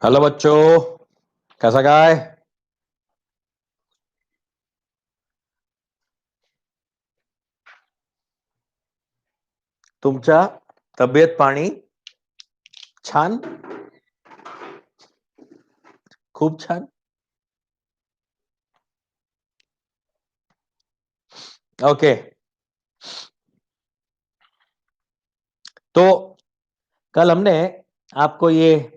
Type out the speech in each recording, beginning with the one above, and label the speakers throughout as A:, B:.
A: Hello बच्चों, कैसा काय? तुमच्या तब्येत पाणी छान? खूप छान. ओके. तो कल हमने आपको ये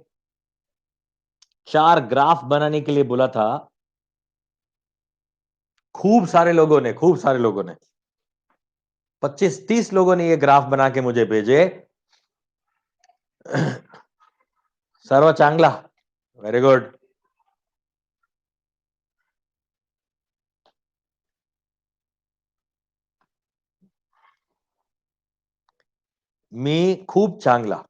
A: 4 ग्राफ बनाने के लिए बोला था. खूब सारे लोगों ने 25-30 लोगों ने ये ग्राफ बना के मुझे भेजे. सर्व चांगला. Very good. मी खूप चांगला.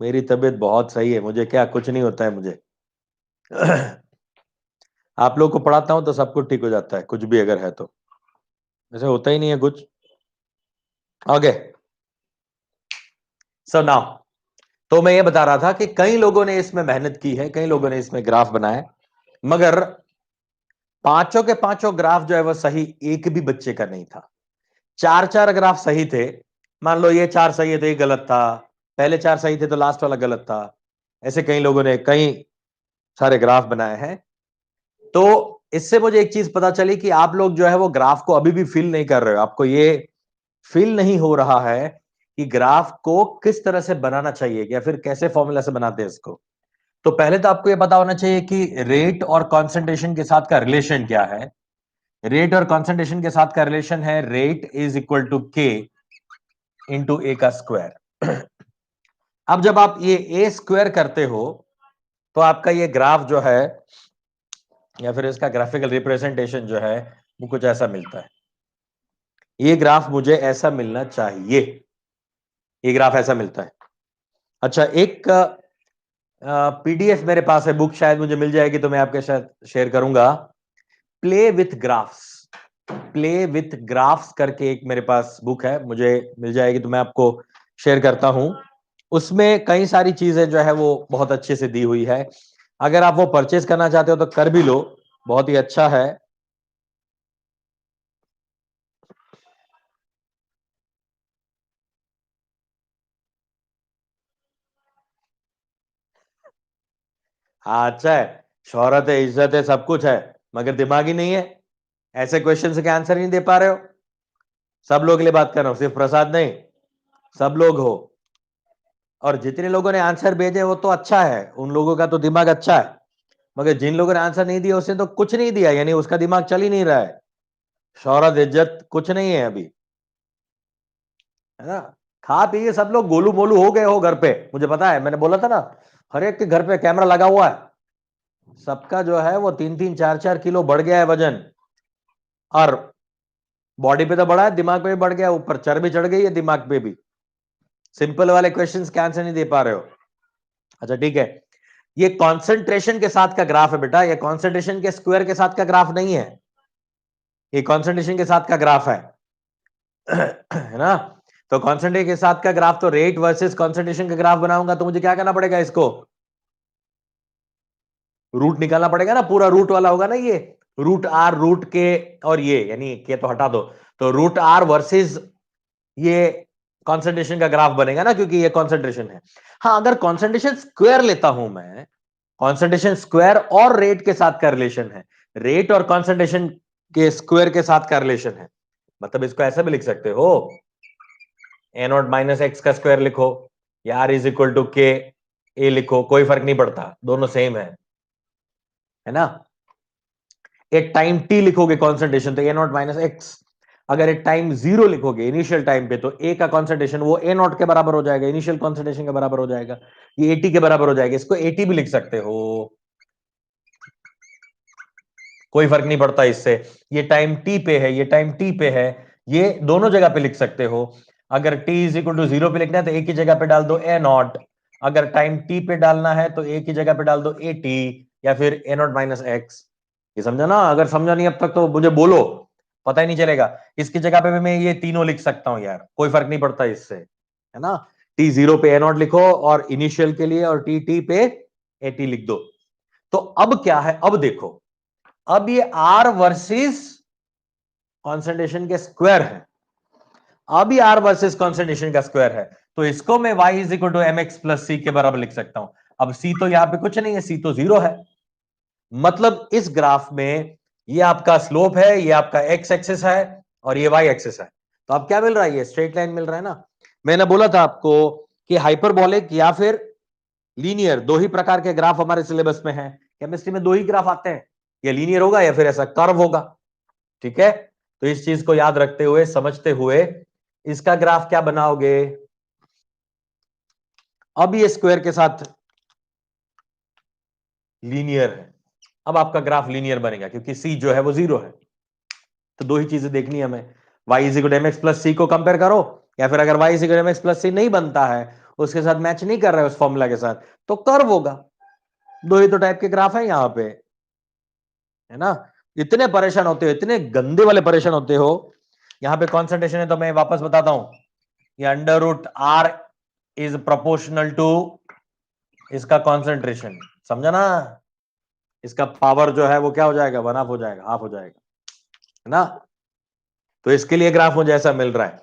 A: मेरी तबीयत बहुत सही है. मुझे क्या, कुछ नहीं होता है मुझे. आप लोग को पढ़ाता हूं तो सब कुछ ठीक हो जाता है, कुछ भी अगर है तो. ऐसे होता ही नहीं है कुछ. ओके. सो नाउ, तो मैं ये बता रहा था कि कई लोगों ने इसमें मेहनत की है, कई लोगों ने इसमें ग्राफ बनाए, मगर पांचों के पांचों ग्राफ जो है वो सही एक भी बच्चे का नहीं था. 4-4 ग्राफ सही थे. मान लो ये 4 सही है तो ये गलत था, पहले 4 सही थे तो लास्ट वाला गलत था. ऐसे कई लोगों ने कई सारे ग्राफ बनाए हैं. तो इससे मुझे एक चीज पता चली कि आप लोग जो है वो ग्राफ को अभी भी फिल नहीं कर रहे हो. आपको ये फील नहीं हो रहा है कि ग्राफ को किस तरह से बनाना चाहिए या फिर कैसे फॉर्मूला से बनाते हैं इसको. तो पहले तो आपको यह पता होना चाहिए कि रेट और कंसंट्रेशन के साथ का रिलेशन क्या है. रेट और कंसंट्रेशन के साथ का रिलेशन है रेट इज इक्वल टू के इंटू ए का स्क्वायर. अब जब आप ये ए स्क्वायर करते हो तो आपका ये ग्राफ जो है या फिर इसका ग्राफिकल रिप्रेजेंटेशन जो है वो कुछ ऐसा मिलता है. ये ग्राफ मुझे ऐसा मिलना चाहिए. ये ग्राफ ऐसा मिलता है. अच्छा, एक पीडीएफ मेरे पास है, बुक शायद मुझे मिल जाएगी तो मैं आपके साथ शेयर करूंगा. Play with graphs. Play with graphs करके एक मेरे पास बुक है, मुझे मिल जाएगी तो मैं आपको शेयर करता हूं. उसमें कई सारी चीजें जो है वो बहुत अच्छे से दी हुई है. अगर आप वो परचेज करना चाहते हो तो कर भी लो, बहुत ही अच्छा है. हाँ, अच्छा है. शोहरत है, इज्जत है, सब कुछ है, मगर दिमाग ही नहीं है. ऐसे क्वेश्चन के आंसर नहीं दे पा रहे हो. सब लोग के लिए बात कर रहा हूं, सिर्फ प्रसाद नहीं, सब लोग हो. और जितने लोगों ने आंसर भेजे वो तो अच्छा है, उन लोगों का तो दिमाग अच्छा है. मगर जिन लोगों ने आंसर नहीं दिया उसने तो कुछ नहीं दिया, यानी उसका दिमाग चल ही नहीं रहा है। शोहरत इज्जत कुछ नहीं है अभी, है ना। खा पी के सब लोग गोलू मोलू हो गए हो घर पे, मुझे पता है, मैंने बोला था ना, हर एक के घर पे कैमरा लगा हुआ है। सबका जो है वो 3-3 4-4 किलो बढ़ गया है वजन, और बॉडी पे तो बढ़ा है, दिमाग पे भी बढ़ गया, ऊपर चर्बी चढ़ गई है दिमाग पे भी। सिंपल वाले क्वेश्चंस के आंसर नहीं दे पा रहे हो। अच्छा ठीक है, ये कॉन्सेंट्रेशन के साथ का ग्राफ है बेटा, ये कॉन्सेंट्रेशन के स्क्वायर के साथ का ग्राफ नहीं है, ये कॉन्सेंट्रेशन के साथ का ग्राफ है है ना। तो कॉन्सेंट्रेशन के साथ का ग्राफ, तो रेट वर्सेस कॉन्सेंट्रेशन का ग्राफ बनाऊंगा तो मुझे क्या करना पड़ेगा, इसको रूट निकालना पड़ेगा ना, पूरा रूट वाला होगा ना ये, रूट आर रूट के, और ये यानी के तो हटा दो, तो रूट आर वर्सेस ये कॉन्सेंट्रेशन का ग्राफ बनेगा ना, क्योंकि ये कॉन्सेंट्रेशन है। हाँ, अगर कॉन्सेंट्रेशन स्क्वायर लेता हूं मैं, कॉन्सेंट्रेशन स्क्वायर और रेट के साथ का रिलेशन है, रेट और कॉन्सेंट्रेशन के स्क्वायर के साथ का रिलेशन है, मतलब इसको ऐसा भी लिख सकते हो, ए नॉट माइनस एक्स का स्क्वायर लिखो, या आर इज इक्वल टू के ए लिखो, कोई फर्क नहीं पड़ता, दोनों सेम है ना। एक टाइम टी लिखोगे कॉन्सेंट्रेशन तो ए नॉट माइनस एक्स, अगर एक टाइम जीरो लिखोगे इनिशियल टाइम पे, तो ए का कॉन्सेंट्रेशन वो ए नॉट के बराबर हो जाएगा, इनिशियल कॉन्सेंट्रेशन के बराबर हो जाएगा, ये एटी के बराबर हो जाएगा, इसको एटी भी लिख सकते हो, कोई फर्क नहीं पड़ता इससे। ये टाइम टी पे है, ये टाइम टी पे है, ये दोनों जगह पे लिख सकते हो। अगर t is equal to zero पे लिखना है तो एक ही जगह पे डाल दो ए नॉट, अगर टाइम t पे डालना है तो एक ही जगह पे डाल दो ए टी, या फिर ए नॉट माइनस एक्स। ये समझा ना, अगर समझा नहीं अब तक तो मुझे बोलो, पता ही नहीं चलेगा। इसकी जगह पे भी मैं ये तीनों लिख सकता हूं यार, कोई फर्क नहीं पड़ता इससे, है ना। टी जीरो पे ए नॉट लिखो और इनिशियल के लिए, और टी टी पे ए टी लिख दो। तो अब क्या है, अब देखो, अब ये आर वर्सेस कॉन्सेंट्रेशन के स्क्वायर है, अब ये आर वर्सेस कॉन्सेंट्रेशन का स्क्वायर है, तो इसको मैं y is equal to M X plus C के बराबर लिख सकता हूं। अब c तो यहां पे कुछ नहीं है, c तो जीरो है, मतलब इस ग्राफ में ये आपका स्लोप है, ये आपका x एक्सिस है, और ये y एक्सिस है। तो अब क्या मिल रहा है, ये स्ट्रेट लाइन मिल रहा है ना। मैंने बोला था आपको कि हाइपरबोलिक या फिर लीनियर, दो ही प्रकार के ग्राफ हमारे सिलेबस में है, केमिस्ट्री में दो ही ग्राफ आते हैं, या लीनियर होगा या फिर ऐसा कर्व होगा, ठीक है। तो इस चीज को याद रखते हुए, समझते हुए, इसका ग्राफ क्या बनाओगे, अब ये स्क्वायर के साथ लीनियर है, अब आपका ग्राफ लीनियर बनेगा क्योंकि सी जो है वो जीरो है। तो दो ही चीजें देखनी है हमें, y is equal to mx plus C को कंपेयर करो, या फिर अगर y is equal to mx plus C नहीं बनता है, उसके साथ मैच नहीं कर रहा है उस फॉर्मूला के साथ, तो कर्व होगा। दो ही तो टाइप के ग्राफ है यहां पे, है ना। इतने परेशान होते हो, इतने गंदे वाले परेशान होते हो। यहां पे कॉन्सेंट्रेशन है तो मैं वापस बताता हूं, ये under root R is proportional to इसका कॉन्सेंट्रेशन, समझा ना। इसका पावर जो है वो क्या हो जाएगा, वन हाफ हो जाएगा, हाफ हो जाएगा, है ना। तो इसके लिए ग्राफ मुझे ऐसा मिल रहा है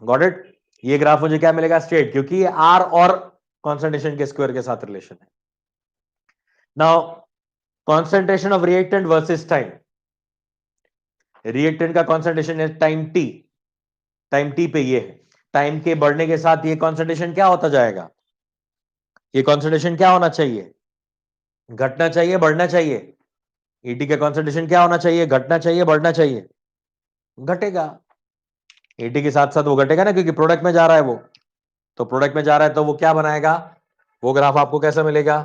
A: गॉट इट। ये ग्राफ मुझे क्या मिलेगा, स्ट्रेट, क्योंकि ये आर और कॉन्सेंट्रेशन के स्क्वायर के साथ रिलेशन है। Now concentration of reactant versus time, reactant का कॉन्सेंट्रेशन है टाइम टी, टाइम टी पे ये है, टाइम के बढ़ने के साथ ये कॉन्सेंट्रेशन क्या होता जाएगा, ये कॉन्सेंट्रेशन क्या होना चाहिए, घटना चाहिए, बढ़ना चाहिए। ईटी का कॉन्सेंट्रेशन क्या होना चाहिए, घटना चाहिए, बढ़ना चाहिए, घटेगा। एटी के साथ साथ वो घटेगा ना, क्योंकि प्रोडक्ट में जा रहा है वो, तो प्रोडक्ट में जा रहा है तो वो क्या बनाएगा, वो ग्राफ आपको कैसा मिलेगा,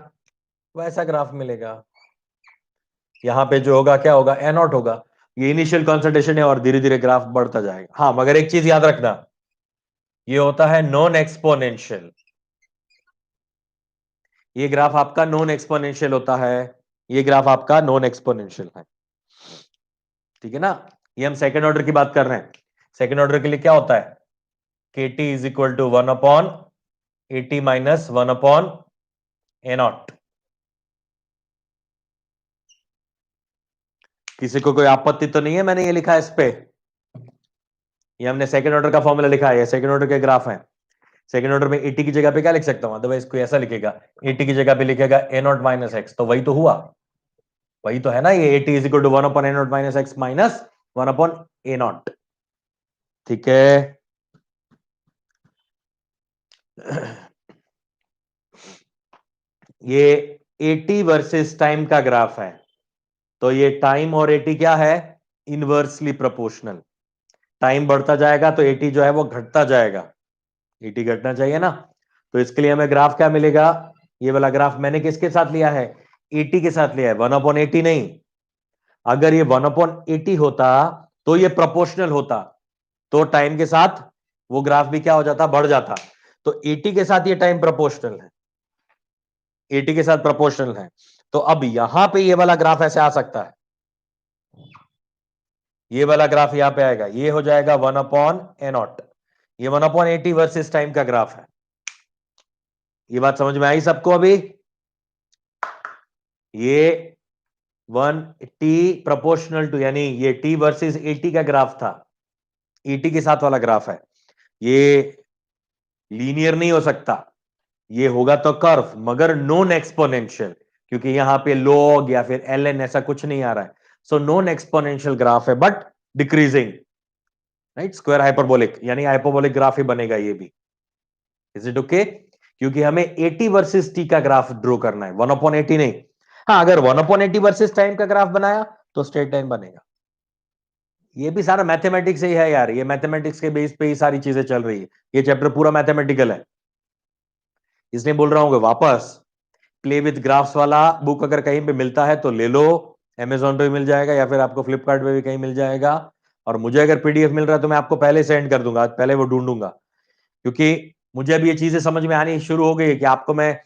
A: वैसा ग्राफ मिलेगा। यहां पे जो होगा क्या होगा, ए नॉट होगा, ये इनिशियल कॉन्सेंट्रेशन है और धीरे धीरे ग्राफ बढ़ता जाएगा। हाँ, मगर एक चीज याद रखना, ये होता है नॉन एक्सपोनेंशियल, ये ग्राफ आपका नॉन एक्सपोनेंशियल होता है, ये ग्राफ आपका नॉन एक्सपोनेंशियल है, ठीक है ना। ये हम सेकंड ऑर्डर की बात कर रहे हैं, सेकंड ऑर्डर के लिए क्या होता है, K T is equal to one upon A T minus one upon A naught. किसी को कोई आपत्ति तो नहीं है, मैंने ये लिखा है इस पे, ये हमने सेकंड ऑर्डर का फॉर्मूला लिखा है, ये सेकंड ऑर्डर के ग्राफ है। सेकंड ऑर्डर में एटी की जगह पे क्या लिख सकता हूं, अदरवाइज कोई ऐसा लिखेगा, एटी की जगह पे लिखेगा ए नॉट माइनस एक्स, तो वही तो हुआ, वही तो है ना, ये AT is equal to one upon A not minus X minus one upon A naught, ठीक है। ये 80 वर्सेस टाइम का ग्राफ है, तो ये टाइम और 80 क्या है, इनवर्सली प्रोपोर्शनल। टाइम बढ़ता जाएगा तो 80 जो है वो घटता जाएगा, 80 घटना चाहिए ना। तो इसके लिए हमें ग्राफ क्या मिलेगा, ये वाला ग्राफ मैंने किसके साथ लिया है, 80 के साथ लिया है, 1/80 नहीं। अगर ये 1/80 होता तो ये प्रोपोर्शनल होता, तो टाइम के साथ वो ग्राफ भी क्या हो जाता, बढ़ जाता। तो 80 के साथ ये टाइम प्रोपोर्शनल है, 80 के साथ प्रोपोर्शनल है। तो अब यहां पे ये वाला ग्राफ ऐसे आ सकता है, ये वाला ग्राफ यहां पे आएगा, ये हो जाएगा 1/A0। ये 1/80 वर्सेस टाइम का ग्राफ है। ये बात समझ में आई सबको अभी, ये 1 t प्रोपोर्शनल टू, यानी ये t वर्सेस 80 का ग्राफ था, 80 के साथ वाला ग्राफ है। ये लीनियर नहीं हो सकता, ये होगा तो कर्व, मगर नॉन एक्सपोनेंशियल, क्योंकि यहां पे लॉग या फिर ln ऐसा कुछ नहीं आ रहा है। सो नॉन एक्सपोनेंशियल ग्राफ है, but decreasing, right, square hyperbolic, यानी हाइपरबोलिक ग्राफ ही बनेगा ये भी। इज इट ओके, क्योंकि हमें 80 वर्सेस टी का ग्राफ ड्रॉ करना है, 1/80 नहीं। हाँ, अगर 1/80 वर्सेस टाइम का ग्राफ बनाया तो स्ट्रेट लाइन बनेगा। ये भी सारा मैथमेटिक्स ही है यार, ये मैथमेटिक्स के बेस पे ही सारी चीजें चल रही है, ये चैप्टर पूरा मैथमेटिकल है। इसलिए बोल रहा हूँ वापस, प्ले विद ग्राफ्स वाला बुक अगर कहीं पे मिलता है तो ले लो, अमेजोन पे भी मिल जाएगा या फिर आपको फ्लिपकार्ट पे भी कहीं मिल जाएगा। और मुझे अगर पीडीएफ मिल रहा है तो मैं आपको पहले सेंड कर दूंगा, पहले वो ढूंढूंगा, क्योंकि मुझे अब ये चीजें समझ में आनी शुरू हो गई है कि आपको मैं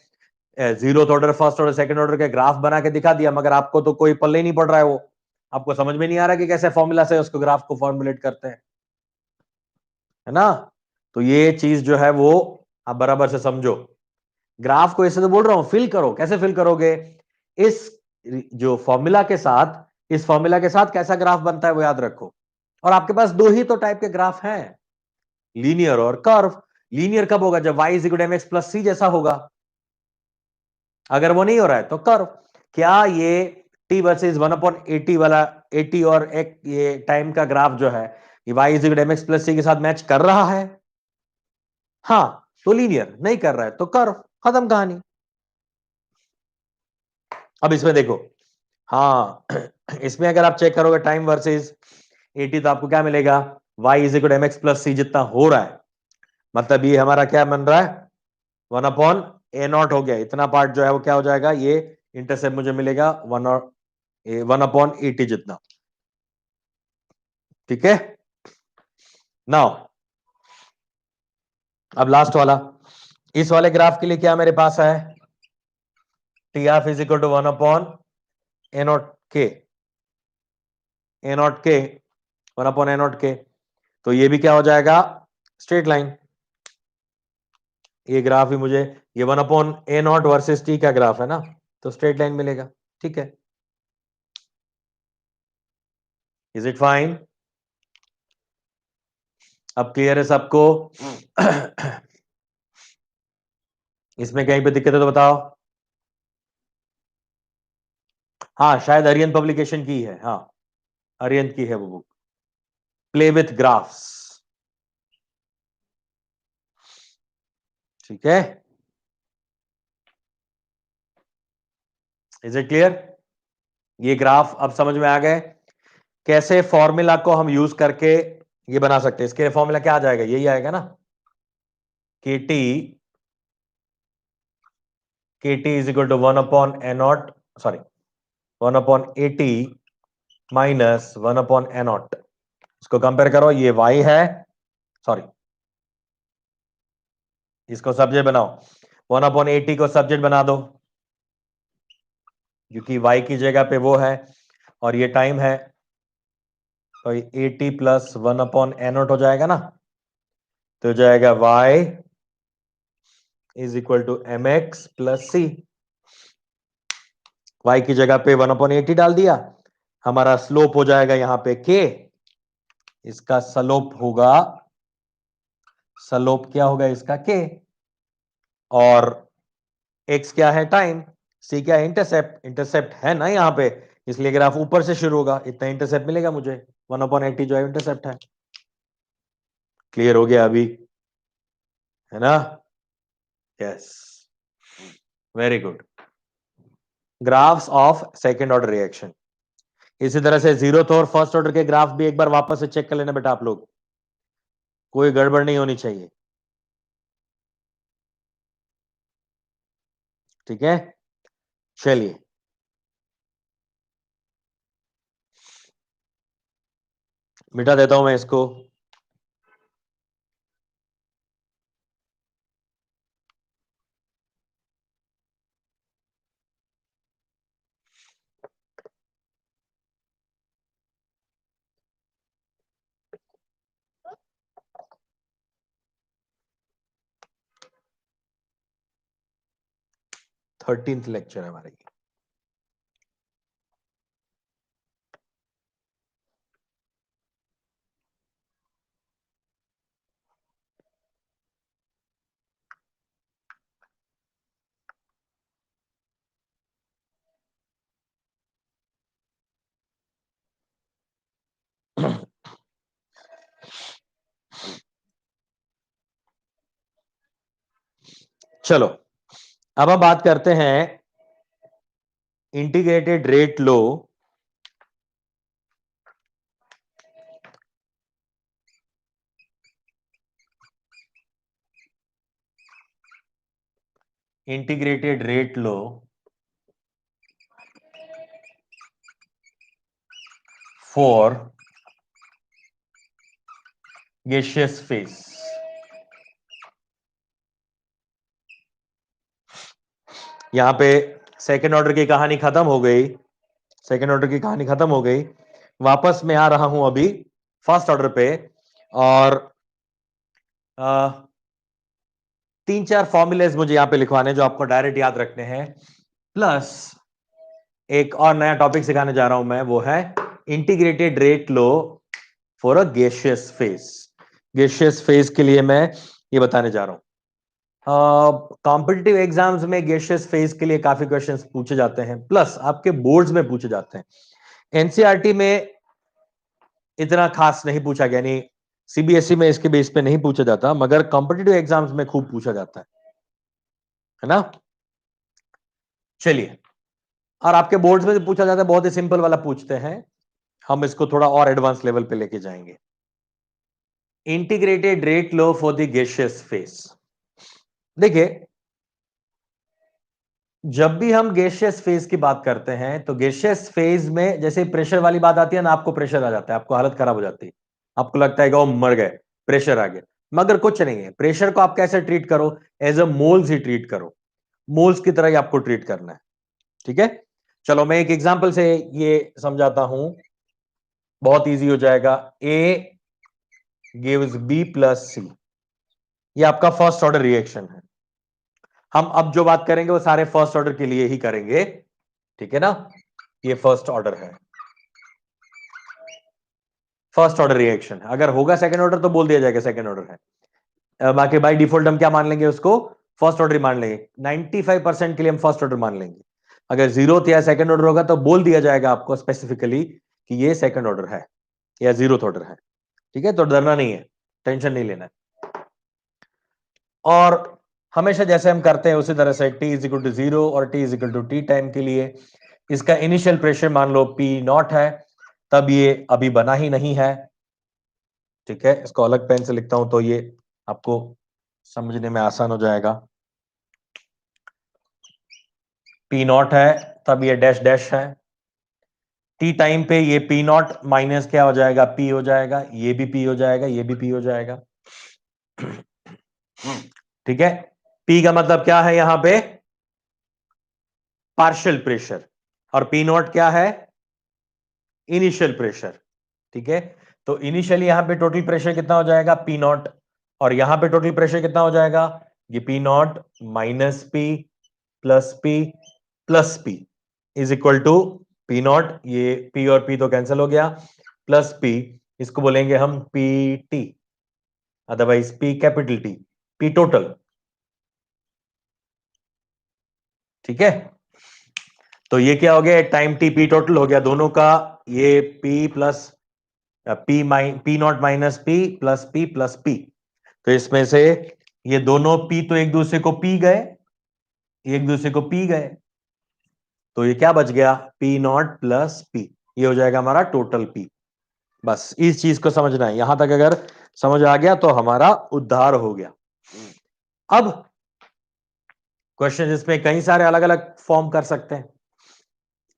A: zero order, first order, second order के ग्राफ बना के दिखा दिया, मगर आपको तो कोई पल्ले ही नहीं पड़ रहा है, वो आपको समझ में नहीं आ रहा कि कैसे फॉर्मूला से उसको ग्राफ को फॉर्मुलेट करते हैं, है ना। तो ये चीज जो है वो आप बराबर से समझो। ग्राफ को ऐसे तो बोल रहा हूं फिल करो, कैसे फिल करोगे, इस जो फॉर्मूला के साथ, इस फॉर्मूला के साथ कैसा ग्राफ बनता है वो याद रखो। और आपके पास दो ही तो टाइप के ग्राफ हैं, लीनियर और कर्व। लीनियर कब होगा, जब y is equal to mx plus c जैसा होगा। अगर वो नहीं हो रहा है तो कर्व। क्या ये t वर्सेज 1/80 वाला 80 और एक ये टाइम का ग्राफ जो है, ये y is equal to mx plus c के साथ मैच कर रहा है, हाँ तो लीनियर, नहीं कर रहा है तो कर्व, खत्म कहानी। अब इसमें देखो, हाँ इसमें अगर आप चेक करोगे टाइम वर्सेस 80 तो आपको क्या मिलेगा, y is equal to mx plus c जितना हो रहा है, मतलब ये हमारा क्या बन रहा है, 1/A0 हो गया, इतना पार्ट जो है वो क्या हो जाएगा, ये इंटरसेप्ट मुझे मिलेगा 1/80 जितना। ठीक है, नाउ अब लास्ट वाला, इस वाले ग्राफ के लिए क्या मेरे पास है, T of is equal to 1/A0 के, A0 के 1/A0 के, तो ये भी क्या हो जाएगा, स्ट्रेट लाइन। ये ग्राफ ही मुझे, ये 1/A0 वर्सेस टी का ग्राफ है ना, तो स्ट्रेट लाइन मिलेगा। ठीक है, इज इट फाइन, अब क्लियर है सबको इसमें कहीं पे दिक्कत है तो बताओ। हाँ शायद अरियन पब्लिकेशन की है, हाँ अरियन की है वो बुक, प्ले विथ ग्राफ्स। ठीक है, इज इट क्लियर, ये ग्राफ अब समझ में आ गए, कैसे फॉर्मूला को हम यूज करके ये बना सकते हैं। इसके फॉर्मूला क्या आ जाएगा, यही आएगा ना, K T, K T is equal to 1/A0, sorry 1/80 minus 1/A0। इसको कंपेयर करो, ये y है, सॉरी इसको सब्जेक्ट बनाओ, 1/80 को सब्जेक्ट बना दो, क्योंकि y की जगह पे वो है और ये टाइम है, तो 80 प्लस 1/A0 हो जाएगा ना, तो हो जाएगा y is equal to mx plus c। y की जगह पे 1/80 डाल दिया, हमारा स्लोप हो जाएगा यहां पे k, इसका स्लोप होगा, स्लोप क्या होगा इसका k, और x क्या है टाइम, c क्या है इंटरसेप्ट, इंटरसेप्ट है ना यहाँ पे, इसलिए ग्राफ ऊपर से शुरू होगा, इतना इंटरसेप्ट मिलेगा मुझे, 1/80 जो है इंटरसेप्ट है। क्लियर हो गया अभी, है ना, yes, very good. Graphs of second order reaction. इसी तरह से जीरोथ और फर्स्ट ऑर्डर के ग्राफ भी एक बार वापस से चेक कर लेना बेटा आप लोग, कोई गड़बड़ नहीं होनी चाहिए। ठीक है, चलिए मिटा देता हूं मैं इसको। थर्टींथ लेक्चर है हमारे। चलो अब हम बात करते हैं integrated rate low integrated rate low for gaseous phase. यहां पे सेकेंड ऑर्डर की कहानी खत्म हो गई, सेकेंड ऑर्डर की कहानी खत्म हो गई। वापस मैं आ रहा हूं अभी फर्स्ट ऑर्डर पे, और तीन चार फॉर्मूलेज मुझे यहां पे लिखवाने जो आपको डायरेक्ट याद रखने हैं, प्लस एक और नया टॉपिक सिखाने जा रहा हूं मैं, वो है integrated rate low for a gaseous phase. Gaseous phase के लिए मैं ये बताने जा रहा हूं। कॉम्पिटिटिव एग्जाम्स में गैसियस फेज के लिए काफी क्वेश्चंस पूछे जाते हैं, प्लस आपके बोर्ड्स में पूछे जाते हैं। एनसीईआरटी में इतना खास नहीं पूछा गया, यानी सीबीएसई में इसके बेस पे नहीं पूछा जाता, मगर कॉम्पिटिटिव एग्जाम्स में खूब पूछा जाता है ना। चलिए, और आपके बोर्ड्स में पूछा जाता है, बहुत ही सिंपल वाला पूछते हैं, हम इसको थोड़ा और एडवांस लेवल पे लेके जाएंगे। Integrated rate low for the gaseous phase. देखिए, जब भी हम गैसियस फेज की बात करते हैं तो गैसियस फेज में जैसे प्रेशर वाली बात आती है ना, आपको प्रेशर आ जाता है, आपको हालत खराब हो जाती है, आपको लगता है कि वो मर गए, प्रेशर आ गया। मगर कुछ नहीं है, प्रेशर को आप कैसे ट्रीट करो, एज अ मोल्स ही ट्रीट करो, मोल्स की तरह ही आपको ट्रीट करना है। ठीक है, चलो मैं एक एग्जांपल से ये समझाता हूं, बहुत इजी हो जाएगा। ए गिव्स बी प्लस सी, ये आपका फर्स्ट ऑर्डर रिएक्शन है। हम अब जो बात करेंगे वो सारे फर्स्ट ऑर्डर के लिए ही करेंगे, ठीक है ना। ये फर्स्ट ऑर्डर है, फर्स्ट ऑर्डर रिएक्शन। अगर होगा सेकंड ऑर्डर तो बोल दिया जाएगा सेकंड ऑर्डर है, बाकी बाय डिफॉल्ट हम क्या मान लेंगे, उसको फर्स्ट ऑर्डर मान लेंगे। 95% के लिए हम फर्स्ट ऑर्डर मान लेंगे। अगर जीरो या सेकंड ऑर्डर होगा तो बोल दिया जाएगा आपको स्पेसिफिकली कि ये सेकंड ऑर्डर है या जीरो ऑर्डर है। ठीक है, तो डरना नहीं है, टेंशन नहीं लेना है। और हमेशा जैसे हम करते हैं उसी तरह से t is equal to zero और t is equal to T time के लिए इसका इनिशियल प्रेशर मान लो P नॉट है, तब ये अभी बना ही नहीं है। ठीक है, इसको अलग पेन से लिखता हूं तो ये आपको समझने में आसान हो जाएगा। P नॉट है, तब ये डैश डैश है। टी टाइम पे ये P नॉट माइनस क्या हो जाएगा, P हो जाएगा, ये भी P हो जाएगा, ये भी P हो जाएगा। ठीक है, P का मतलब क्या है यहां पे, पार्शियल प्रेशर, और P नॉट क्या है, इनिशियल प्रेशर। ठीक है, तो इनिशियली यहां पे टोटल प्रेशर कितना हो जाएगा, P नॉट, और यहां पे टोटल प्रेशर कितना हो जाएगा, ये P not minus P plus P plus P is equal to P not, ये P और P तो कैंसिल हो गया, प्लस P, इसको बोलेंगे हम PT, otherwise P capital T, P total. ठीक है, तो ये क्या हो गया, टाइम टी P टोटल हो गया दोनों का, ये P plus P not minus P plus P plus P। तो इसमें से ये दोनों P तो एक दूसरे को पी गए, एक दूसरे को पी गए, तो ये क्या बच गया, पी नॉट प्लस पी, ये हो जाएगा हमारा टोटल पी। बस इस चीज को समझना है, यहां तक अगर समझ आ गया तो हमारा उद्धार हो गया। अब क्वेश्चन इसमें कई सारे अलग अलग फॉर्म कर सकते हैं।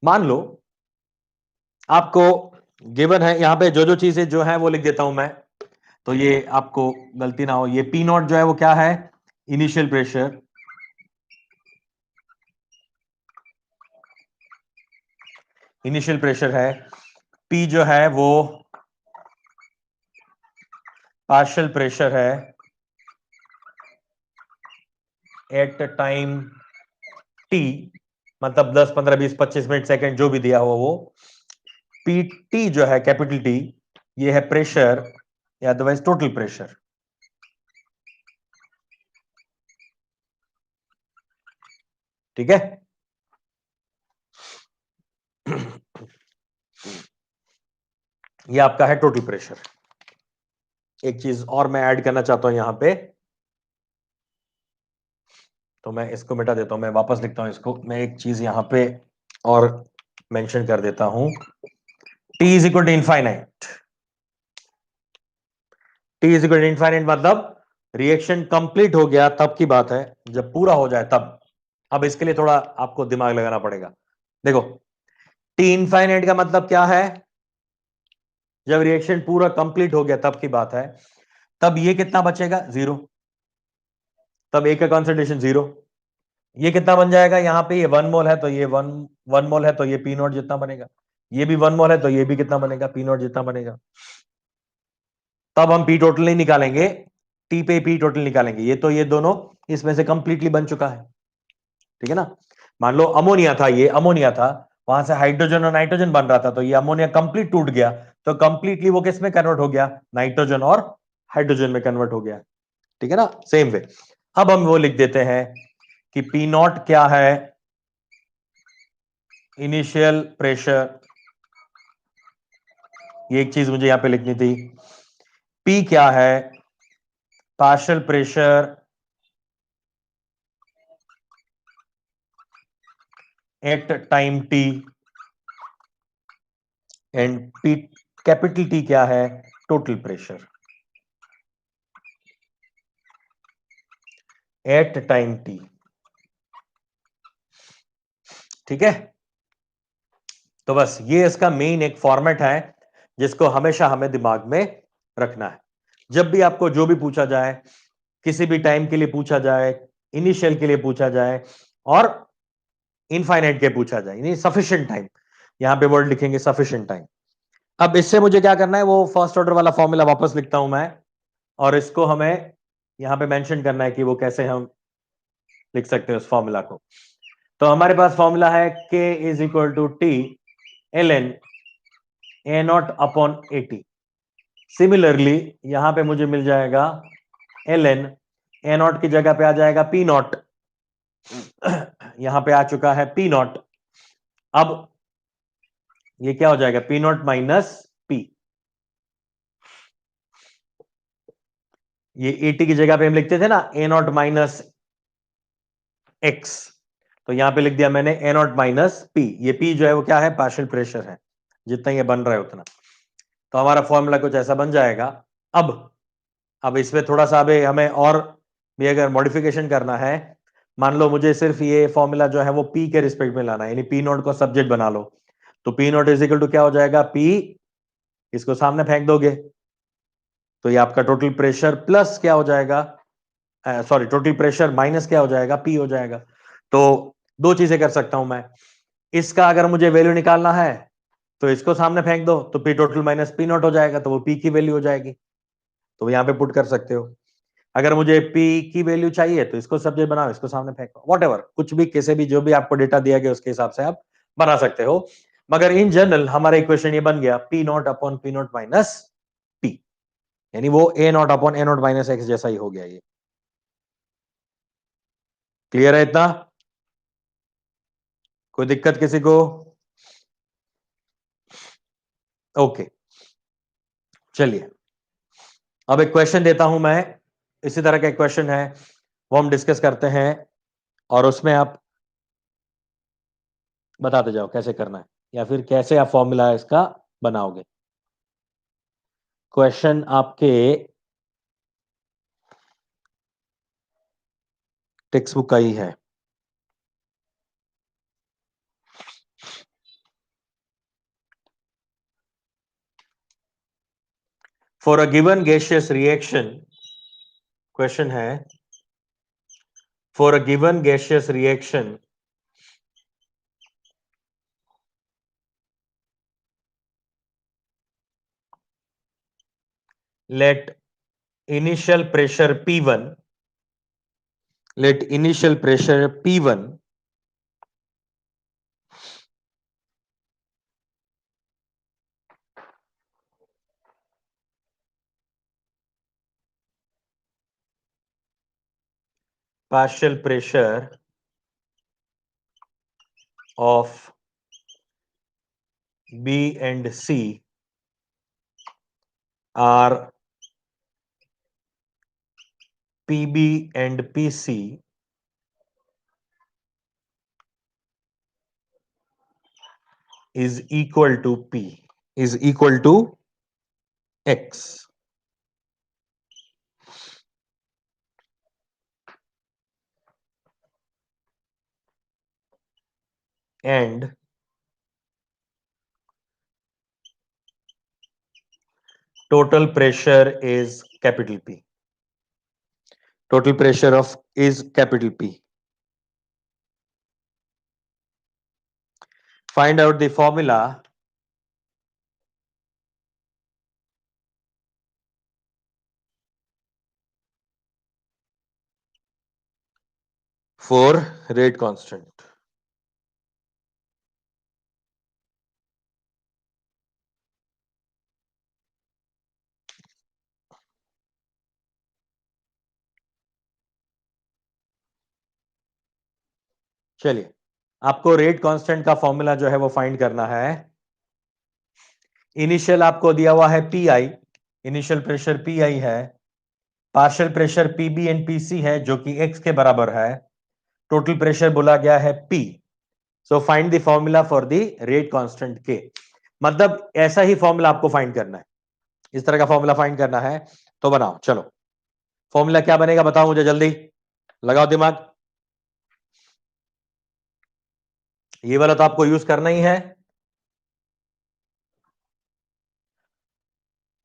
A: मान लो आपको गिवन है, यहां पे जो जो चीजें जो है वो लिख देता हूं मैं, तो ये आपको गलती ना हो। ये पी नॉट जो है वो क्या है, इनिशियल प्रेशर, इनिशियल प्रेशर है। पी जो है वो पार्शियल प्रेशर है एट टाइम टी, मतलब 10 15 20 25 मिनट सेकंड जो भी दिया हुआ वो। पी टी जो है कैपिटल टी, ये है प्रेशर या अदरवाइज टोटल प्रेशर। ठीक है, ये आपका है टोटल प्रेशर। एक चीज और मैं ऐड करना चाहता हूं यहां पे, तो मैं इसको मिटा देता हूं, मैं वापस लिखता हूं इसको। मैं एक चीज यहां पे और मेंशन कर देता हूं, T is equal to infinite. T is equal to infinite मतलब रिएक्शन कंप्लीट हो गया तब की बात है, जब पूरा हो जाए तब। अब इसके लिए थोड़ा आपको दिमाग लगाना पड़ेगा। देखो, टी इनफाइनाइट का मतलब क्या है, जब रिएक्शन पूरा कंप्लीट हो गया तब की बात है। तब ये कितना बचेगा, जीरो। तब ए का कॉन्सेंट्रेशन जीरो। ये कितना बन जाएगा, यहां पे ये 1 मोल है तो ये 1 मोल है तो ये पी नॉट जितना बनेगा। ये भी 1 मोल है तो ये भी कितना बनेगा, पी नॉट जितना बनेगा। तब हम पी टोटल नहीं निकालेंगे, टी पे पी टोटल निकालेंगे। ये तो ये दोनों इसमें से कंप्लीटली बन चुका है। ठीक है ना, मान लो अमोनिया था, ये अमोनिया था, वहां से हाइड्रोजन और नाइट्रोजन बन रहा था, तो ये अमोनिया कंप्लीट टूट गया, तो कंप्लीटली वो किस में कन्वर्ट हो गया, नाइट्रोजन और हाइड्रोजन में कन्वर्ट हो गया। ठीक है ना, सेम वे। अब हम वो लिख देते हैं कि पी नॉट क्या है, इनिशियल प्रेशर। ये एक चीज मुझे यहां पे लिखनी थी। पी क्या है, partial pressure at time T, and P capital T क्या है, total pressure at time T. ठीक है, तो बस ये इसका मेन एक फॉर्मेट है जिसको हमेशा हमें दिमाग में रखना है। जब भी आपको जो भी पूछा जाए, किसी भी टाइम के लिए पूछा जाए, इनिशियल के लिए पूछा जाए और इनफाइनाइट के पूछा जाए, यानी सफिशिएंट टाइम, यहां पे वर्ड लिखेंगे सफिशिएंट टाइम। अब इससे मुझे क्या करना है, वो फर्स्ट ऑर्डर वाला फॉर्मूला वापस लिखता हूं मैं, और इसको हमें यहां पे मेंशन करना है कि वो कैसे हम लिख सकते हैं उस फॉर्मूला को। तो हमारे पास फॉर्मूला है K is equal to T L N A not upon A T. Similarly यहां पे मुझे मिल जाएगा एल एन, ए नॉट की जगह पे आ जाएगा पी नॉट, यहां पे आ चुका है पी नॉट। अब ये क्या हो जाएगा, पी नॉट माइनस पी। ये एटी की जगह पे हम लिखते थे ना ए नॉट माइनस एक्स, तो यहां पे लिख दिया मैंने ए नॉट माइनस पी। ये पी जो है वो क्या है, पार्शियल प्रेशर है, जितना ये बन रहा है उतना। तो हमारा फॉर्मूला कुछ ऐसा बन जाएगा। अब इसमें थोड़ा सा अभी हमें और भी अगर मॉडिफिकेशन करना है, मान लो मुझे सिर्फ ये फॉर्मूला जो है वो पी के रिस्पेक्ट में लाना है, यानी पी नॉट को सब्जेक्ट बना लो, तो P not is equal to क्या हो जाएगा, पी, इसको सामने फेंक दोगे तो ये आपका टोटल प्रेशर प्लस क्या हो जाएगा, सॉरी टोटल प्रेशर माइनस क्या हो जाएगा, पी हो जाएगा। तो दो चीजें कर सकता हूं मैं, इसका अगर मुझे वैल्यू निकालना है तो इसको सामने फेंक दो, तो P total minus P not हो जाएगा, तो वो पी की वैल्यू हो जाएगी, तो यहां पे पुट कर सकते हो। अगर मुझे पी की वैल्यू चाहिए तो इसको सब्जेक्ट बनाओ, इसको सामने फेंको, वॉट कुछ भी, किसी भी जो भी आपको डेटा दिया गया उसके हिसाब से आप बना सकते हो। मगर इन जनरल हमारा इक्वेशन ये बन गया, P not upon P not minus P, यानी वो A not upon A not minus X जैसा ही हो गया। ये क्लियर है इतना, कोई दिक्कत किसी को? ओके, चलिए अब एक क्वेश्चन देता हूं मैं, इसी तरह का एक क्वेश्चन है, वो हम डिस्कस करते हैं, और उसमें आप बताते जाओ कैसे करना है, या फिर कैसे आप फॉर्मूला इसका बनाओगे। क्वेश्चन आपके टेक्स्ट बुक का ही है। For a given gaseous reaction, question है for a given gaseous reaction let initial pressure P1, let initial pressure P1 partial pressure of B and C are PB and PC is equal to P, is equal to X. And total pressure is capital P. Total pressure of is capital P. Find out the formula for rate constant. चलिए, आपको rate constant का formula जो है वो find करना है। Initial आपको दिया हुआ है P I, initial pressure P I है, partial pressure PB and PC है जो कि एक्स के बराबर है, टोटल प्रेशर बोला गया है P. So find the formula for the rate constant के। मतलब ऐसा ही फॉर्मूला आपको फाइंड करना है, इस तरह का फॉर्मूला फाइंड करना है। तो बनाओ, चलो फॉर्मूला क्या बनेगा बताओ मुझे जल्दी, लगाओ दिमाग। ये वाला तो आपको यूज करना ही है,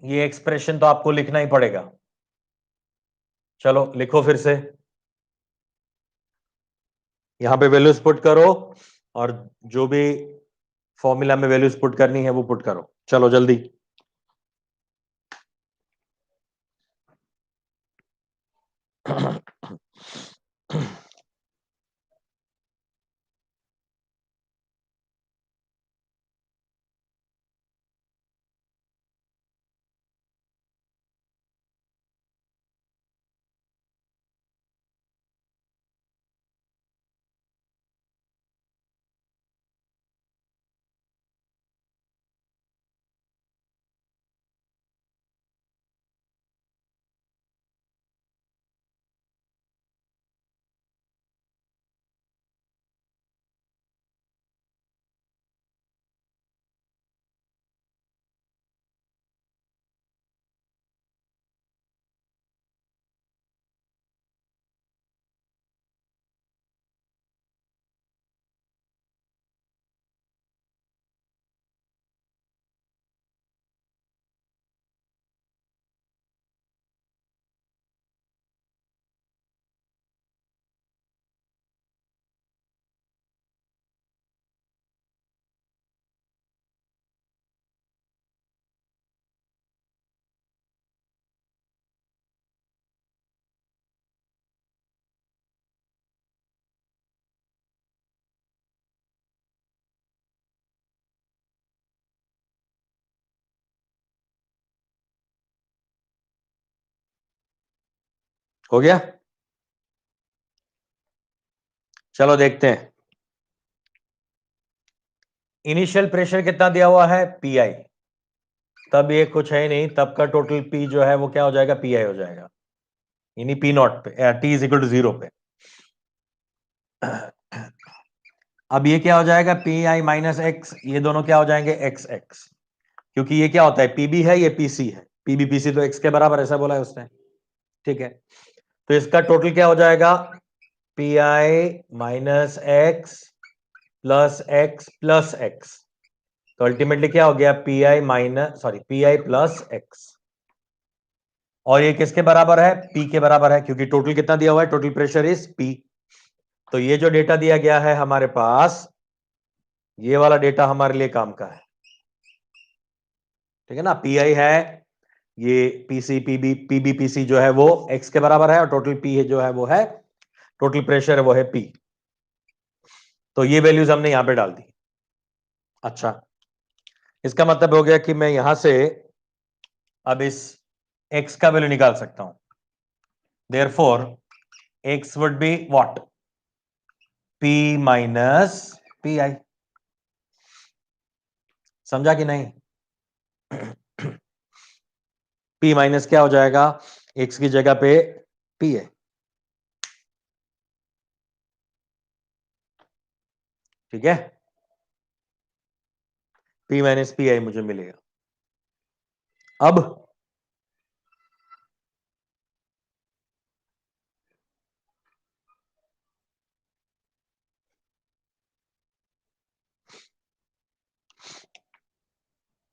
A: ये एक्सप्रेशन तो आपको लिखना ही पड़ेगा। चलो लिखो फिर से, यहां पे वैल्यूज पुट करो और जो भी फॉर्मूला में वैल्यूज पुट करनी है वो पुट करो। चलो जल्दी। हो गया, चलो देखते हैं। इनिशियल प्रेशर कितना दिया हुआ है पी आई, तब ये कुछ है नहीं, तब का टोटल पी जो है वो क्या हो जाएगा, पी आई हो जाएगा, यानी पी नॉट पे टी इज इक्वल टू 0 पे। अब ये क्या हो जाएगा, पी आई माइनस एक्स, ये दोनों क्या हो जाएंगे, एक्स एक्स, क्योंकि ये क्या होता है, पीबी है, ये पीसी है, पीबी पीसी तो एक्स के बराबर, ऐसा बोला है उसने। ठीक है, तो इसका टोटल क्या हो जाएगा, P I minus x plus x, तो अल्टीमेटली क्या हो गया, P I minus sorry P I plus x, और ये किसके बराबर है, पी के बराबर है, क्योंकि टोटल कितना दिया हुआ है, टोटल प्रेशर इज पी। तो ये जो डेटा दिया गया है हमारे पास, ये वाला डेटा हमारे लिए काम का है। ठीक है ना, पी आई है, ये पीसी पीबी पीबी पीसी जो है वो एक्स के बराबर है, और टोटल पी है जो है वो है, टोटल प्रेशर है वो है पी। तो ये वैल्यूज हमने यहां पे डाल दी। अच्छा, इसका मतलब हो गया कि मैं यहां से अब इस x का वैल्यू निकाल सकता हूं। Therefore x would be what, p minus P I. समझा कि नहीं? p माइनस क्या हो जाएगा, x की जगह पे p है। ठीक है, p माइनस पी आई मुझे मिलेगा। अब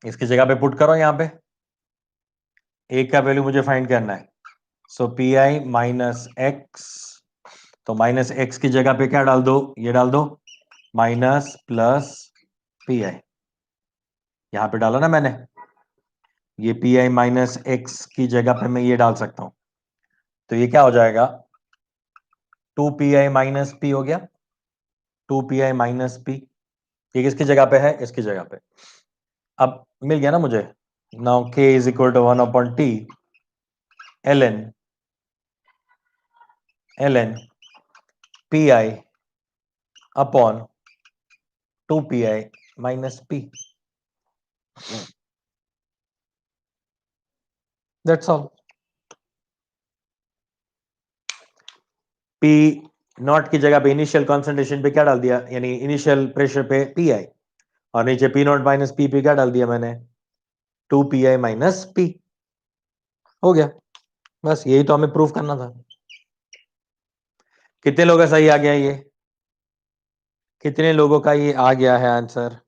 A: इसकी जगह पे पुट करो, यहां पे a का वैल्यू मुझे फाइंड करना है। सो पी आई माइनस एक्स, तो माइनस एक्स की जगह पे क्या डाल दो, ये डाल दो, माइनस प्लस पी आई, यहां पे डाला ना मैंने, ये पी आई माइनस एक्स की जगह पे मैं ये डाल सकता हूं, तो ये क्या हो जाएगा, two P I minus P हो गया, two P I minus P, ये किसकी जगह पे है, इसकी जगह पे। अब मिल गया ना मुझे। Now K is equal to 1/t ln P I upon two P I minus P, that's all. P not की जगह पे इनिशियल कॉन्सेंट्रेशन पे क्या डाल दिया, यानी इनिशियल प्रेशर पे पी आई, और नीचे पी नॉट माइनस पी पे क्या डाल दिया मैंने, two P I minus P, हो गया। बस यही तो हमें प्रूफ करना था। कितने लोगों का सही आ गया ये, कितने लोगों का ये आ गया है आंसर,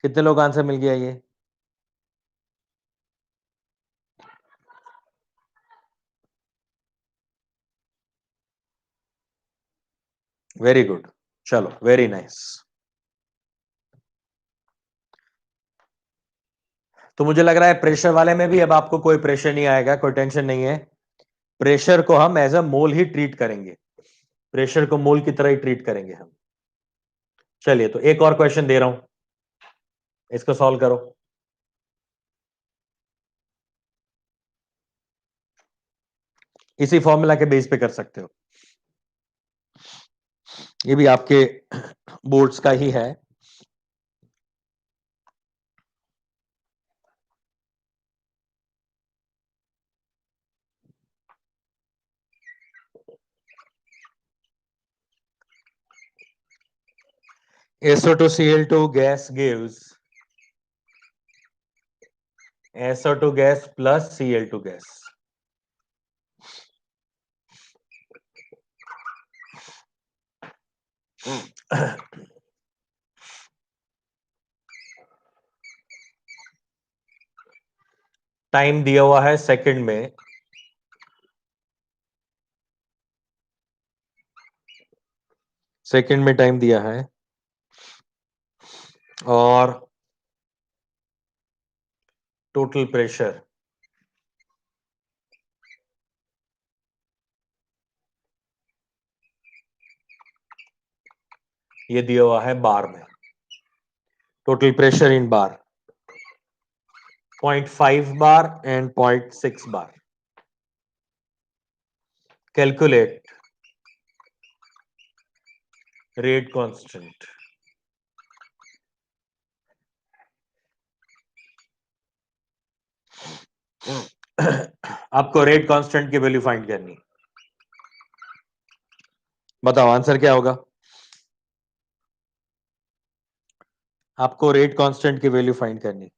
A: कितने लोग आंसर मिल गया ये, वेरी गुड, चलो वेरी नाइस। तो मुझे लग रहा है प्रेशर वाले में भी अब आपको कोई प्रेशर नहीं आएगा, कोई टेंशन नहीं है। प्रेशर को हम एज अ मोल ही ट्रीट करेंगे, प्रेशर को मोल की तरह ही ट्रीट करेंगे हम। चलिए, तो एक और क्वेश्चन दे रहा हूं, इसको सॉल्व करो। इसी फॉर्मूला के बेस पे कर सकते हो, ये भी आपके बोर्ड्स का ही है। SO2Cl2 gas gives SO2 gas plus Cl2 gas। Time दिया हुआ है सेकंड में, सेकंड में टाइम दिया है, और टोटल प्रेशर ये दिया हुआ है बार में, total pressure in bar 0.5 bar and 0.6 bar. Calculate rate constant. आपको रेट कांस्टेंट की वैल्यू फाइंड करनी, बताओ आंसर क्या होगा? आपको रेट कांस्टेंट की वैल्यू फाइंड करनी।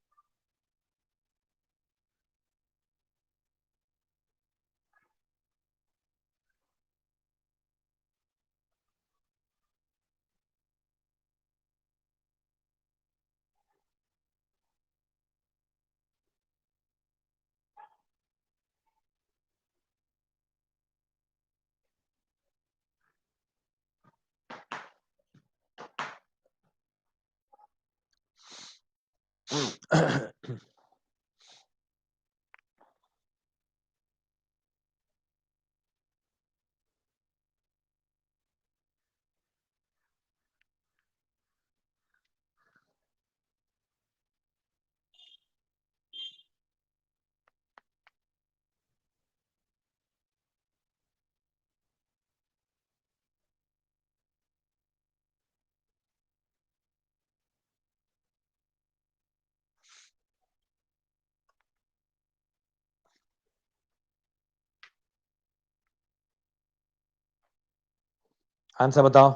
A: आंसर बताओ।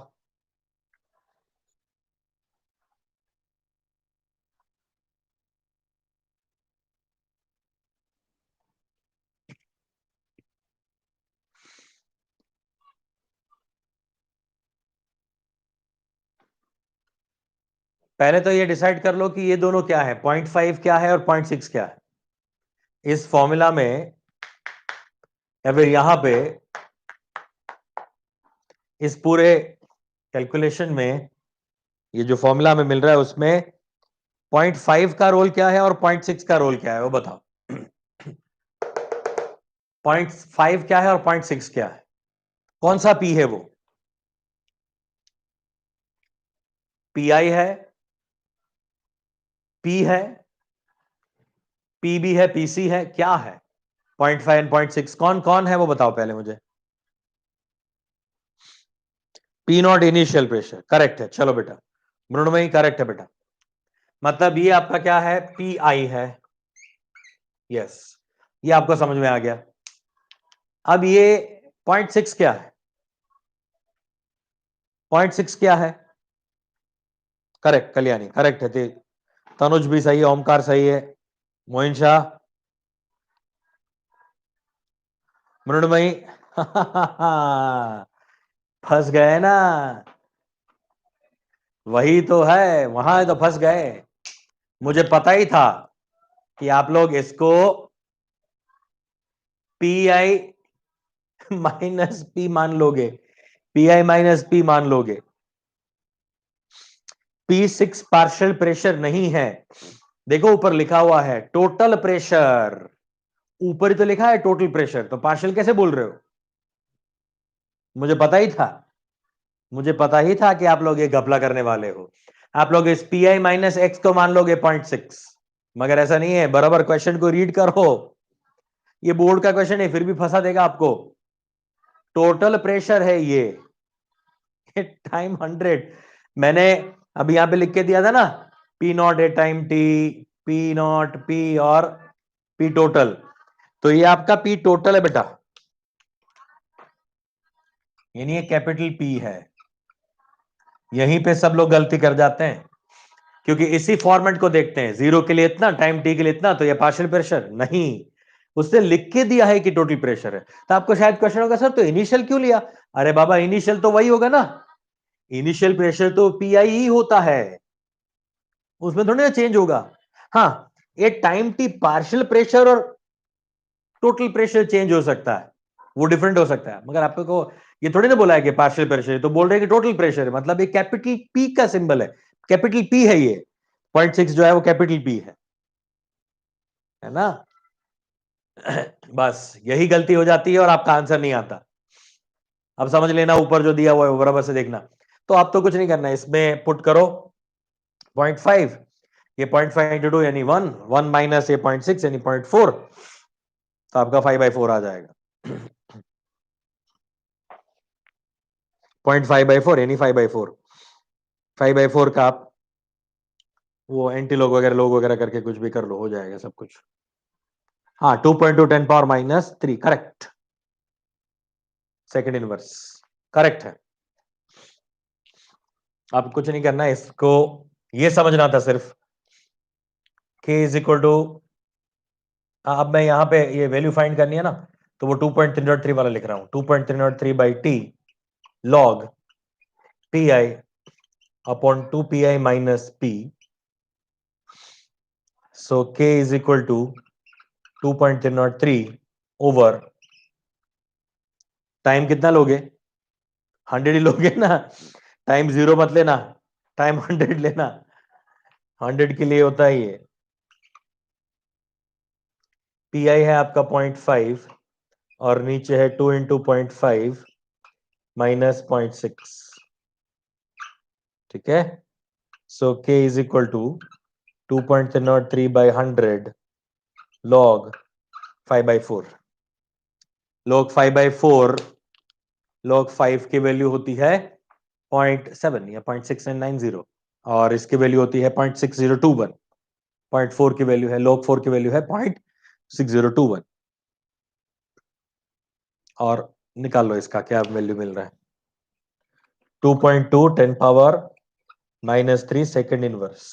A: पहले तो ये डिसाइड कर लो कि ये दोनों क्या है, 0.5 क्या है और 0.6 क्या है। इस फॉर्मूला में या फिर यहां पे इस पूरे कैलकुलेशन में ये जो फॉर्मूला में मिल रहा है उसमें 0.5 का रोल क्या है और 0.6 का रोल क्या है वो बताओ। 0.5 क्या है और 0.6 क्या है? कौन सा पी है वो? पी आई है, पी है, पीबी है, पीसी है, क्या है? 0.5 एंड 0.6 कौन कौन है वो बताओ पहले मुझे। P not initial pressure correct है, चलो बेटा। मृणमयी करेक्ट है बेटा। मतलब ये आपका क्या है, पी आई है। यस, ये आपको समझ में आ गया। अब ये 0.6 क्या है? 0.6 क्या है? करेक्ट, कल्याणी करेक्ट है, तनुज भी सही है, ओमकार सही है, मोइन शाह, मृणमयी फंस गए ना, वही तो है, वहां तो फंस गए। मुझे पता ही था कि आप लोग इसको पी आई माइनस पी मान लोगे, पी आई माइनस पी मान लोगे। P6 पार्शियल प्रेशर नहीं है। देखो ऊपर लिखा हुआ है टोटल प्रेशर, ऊपर ही तो लिखा है टोटल प्रेशर, तो पार्शियल कैसे बोल रहे हो? मुझे पता ही था, मुझे पता ही था कि आप लोग ये घपला करने वाले हो। आप लोग इस पी आई माइनस एक्स को मान लोगे 0.6, मगर ऐसा नहीं है। बराबर क्वेश्चन को रीड करो, ये बोर्ड का क्वेश्चन है फिर भी फंसा देगा आपको। टोटल प्रेशर है ये, टाइम 100। मैंने अभी यहां पे लिख के दिया था ना, P not a time T, P not P और पी टोटल, तो ये आपका पी टोटल है बेटा, यानी ये कैपिटल पी है। यहीं पे सब लोग गलती कर जाते हैं, क्योंकि इसी फॉर्मेट को देखते हैं, जीरो के लिए इतना, टाइम टी के लिए इतना, तो ये पार्शियल प्रेशर नहीं, उसने लिख के दिया है कि टोटल प्रेशर है। तो आपको शायद क्वेश्चन होगा सर तो इनिशियल क्यों लिया? अरे बाबा इनिशियल तो वही होगा ना, इनिशियल प्रेशर तो पी आई ही होता है, उसमें थोड़ी ना चेंज होगा। हाँ, ये टाइम टी पार्शियल प्रेशर और टोटल प्रेशर चेंज हो सकता है, वो डिफरेंट हो सकता है, मगर आपको ये थोड़ी ना बोला है कि पार्शियल प्रेशर, तो बोल रहे हैं कि टोटल प्रेशर है, मतलब ये कैपिटल पी का सिंबल है, कैपिटल पी है ये, 0.6 जो है वो कैपिटल पी है ना। बस यही गलती हो जाती है और आपका आंसर नहीं आता। अब समझ लेना, ऊपर जो दिया हुआ है बराबर से देखना। तो आप तो कुछ नहीं करना, इसमें पुट करो 0.5, ये 0.5 इंटू 2 यानी 1, 1 माइनस ये 0.6 यानी 0.4, तो आपका 5/4 आ जाएगा। 0.5/4 यानी 5/4, 5/4 का आप वो एंटी लोग वगैरह करके कुछ भी कर लो, हो जाएगा सब कुछ। हाँ, 2.2 10 power -3 correct, second inverse correct है। आप कुछ नहीं करना, इसको ये समझना था सिर्फ k इज इक्वल टू, अब मैं यहाँ पे ये वैल्यू फाइंड करनी है ना, तो वो 2.303 वाला लिख रहा हूं, 2.303 by T log P I upon 2 pi minus P. So k is equal to 2.303 over time कितना लोगे, 100 ही लोगे ना, टाइम 0 मत लेना, टाइम 100 लेना, 100 के लिए होता है ये. पी आई है आपका 0.5 और नीचे है 2 इंटू 0.5 माइनस 0.6. ठीक है. So k is equal to 2.303 by 100 log 5/4. Log 5/4, log 5 की वैल्यू होती है 0.7 या 0.6990 और इसकी वैल्यू होती है 0.6021. 0.4 की वैल्यू है, log 4 की वैल्यू है 0.6021. और निकाल लो इसका क्या वैल्यू मिल रहा है, 2.2 10 power minus 3 second inverse.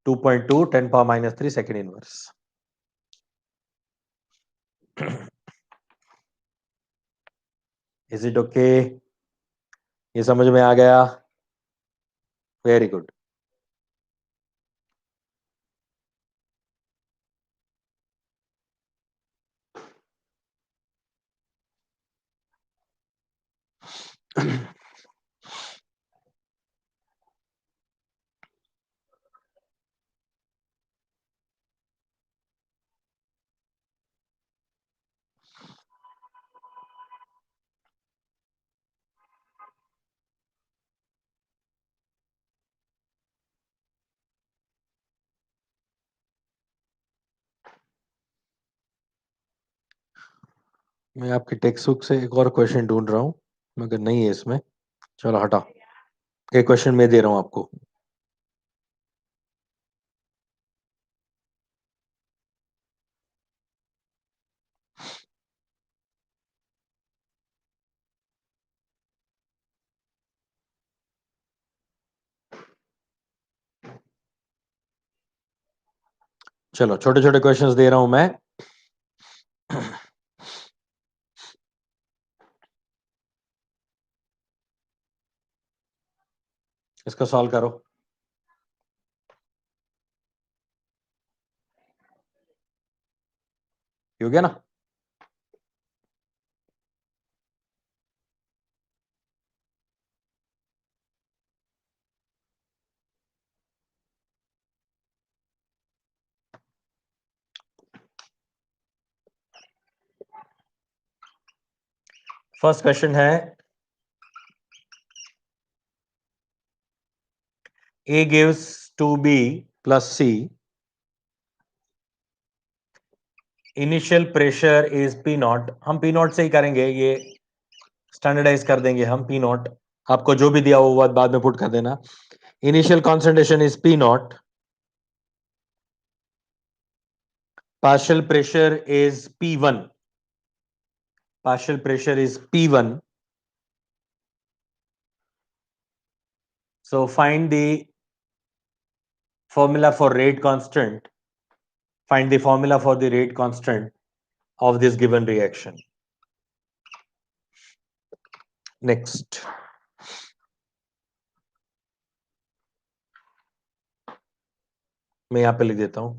A: 2.2 10 power minus 3 second inverse. Is it okay? ये समझ में आ गया? Very good. मैं आपके टेक्स्ट बुक से एक और क्वेश्चन ढूंढ रहा हूं, मगर नहीं है इसमें. चलो हटा, एक क्वेश्चन मैं दे रहा हूं आपको. चलो छोटे छोटे क्वेश्चंस दे रहा हूं मैं. इसको सॉल्व करो. हो गया ना? फर्स्ट क्वेश्चन है, A gives to B plus C. Initial pressure is P not. हम P नॉट से ही करेंगे, ये स्टैंडर्डाइज कर देंगे हम P नॉट. आपको जो भी दिया हो वो बाद में पुट कर देना. Initial concentration is P not. Partial pressure is P1. Partial pressure is P1. So find the formula for rate constant. Find the formula for the rate constant of this given reaction. Next. मैं यहां पे लिख देता हूं.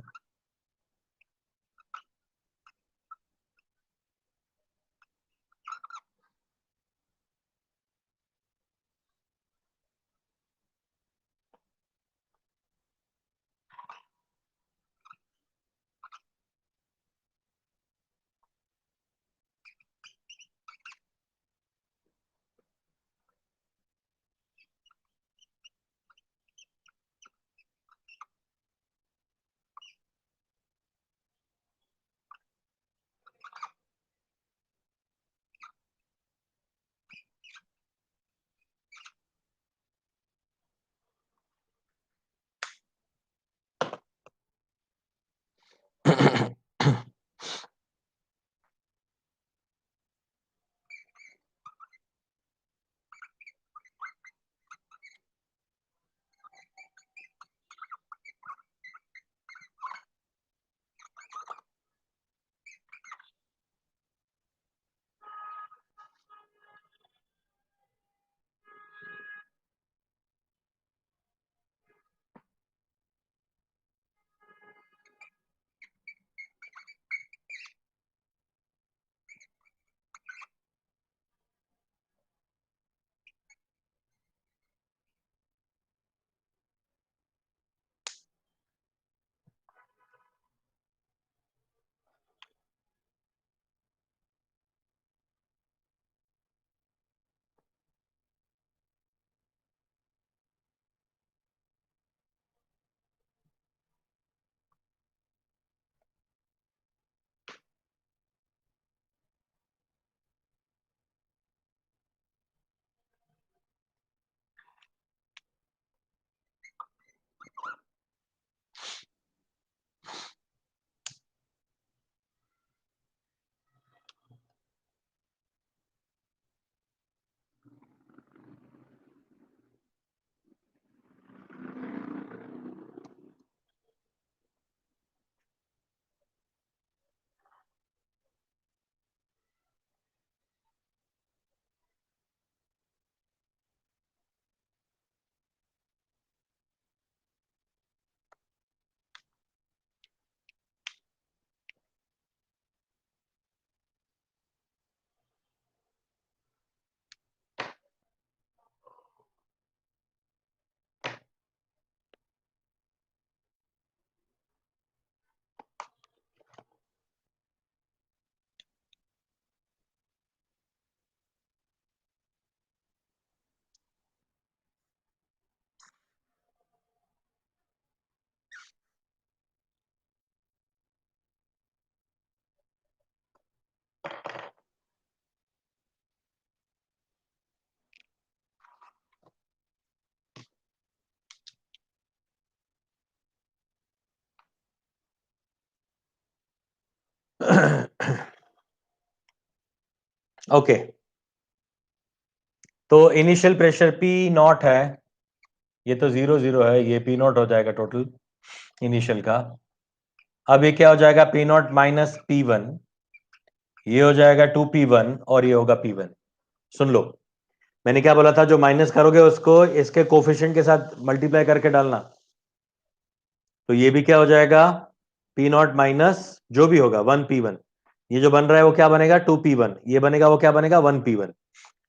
A: Okay, तो initial pressure P not है, ये तो 0 0 है, ये पी नॉट हो जाएगा टोटल इनिशियल का। अब ये क्या हो जाएगा, P not minus P one, ये हो जाएगा 2p1 और ये होगा p1। सुन लो, मैंने क्या बोला था, जो माइनस करोगे उसको इसके कोफिशिएंट के साथ मल्टीप्लाई करके डालना। तो ये भी क्या हो जाएगा, पी नॉट माइनस जो भी होगा 1p1, ये जो बन रहा है वो क्या बनेगा 2p1, ये बनेगा वो क्या बनेगा 1p1।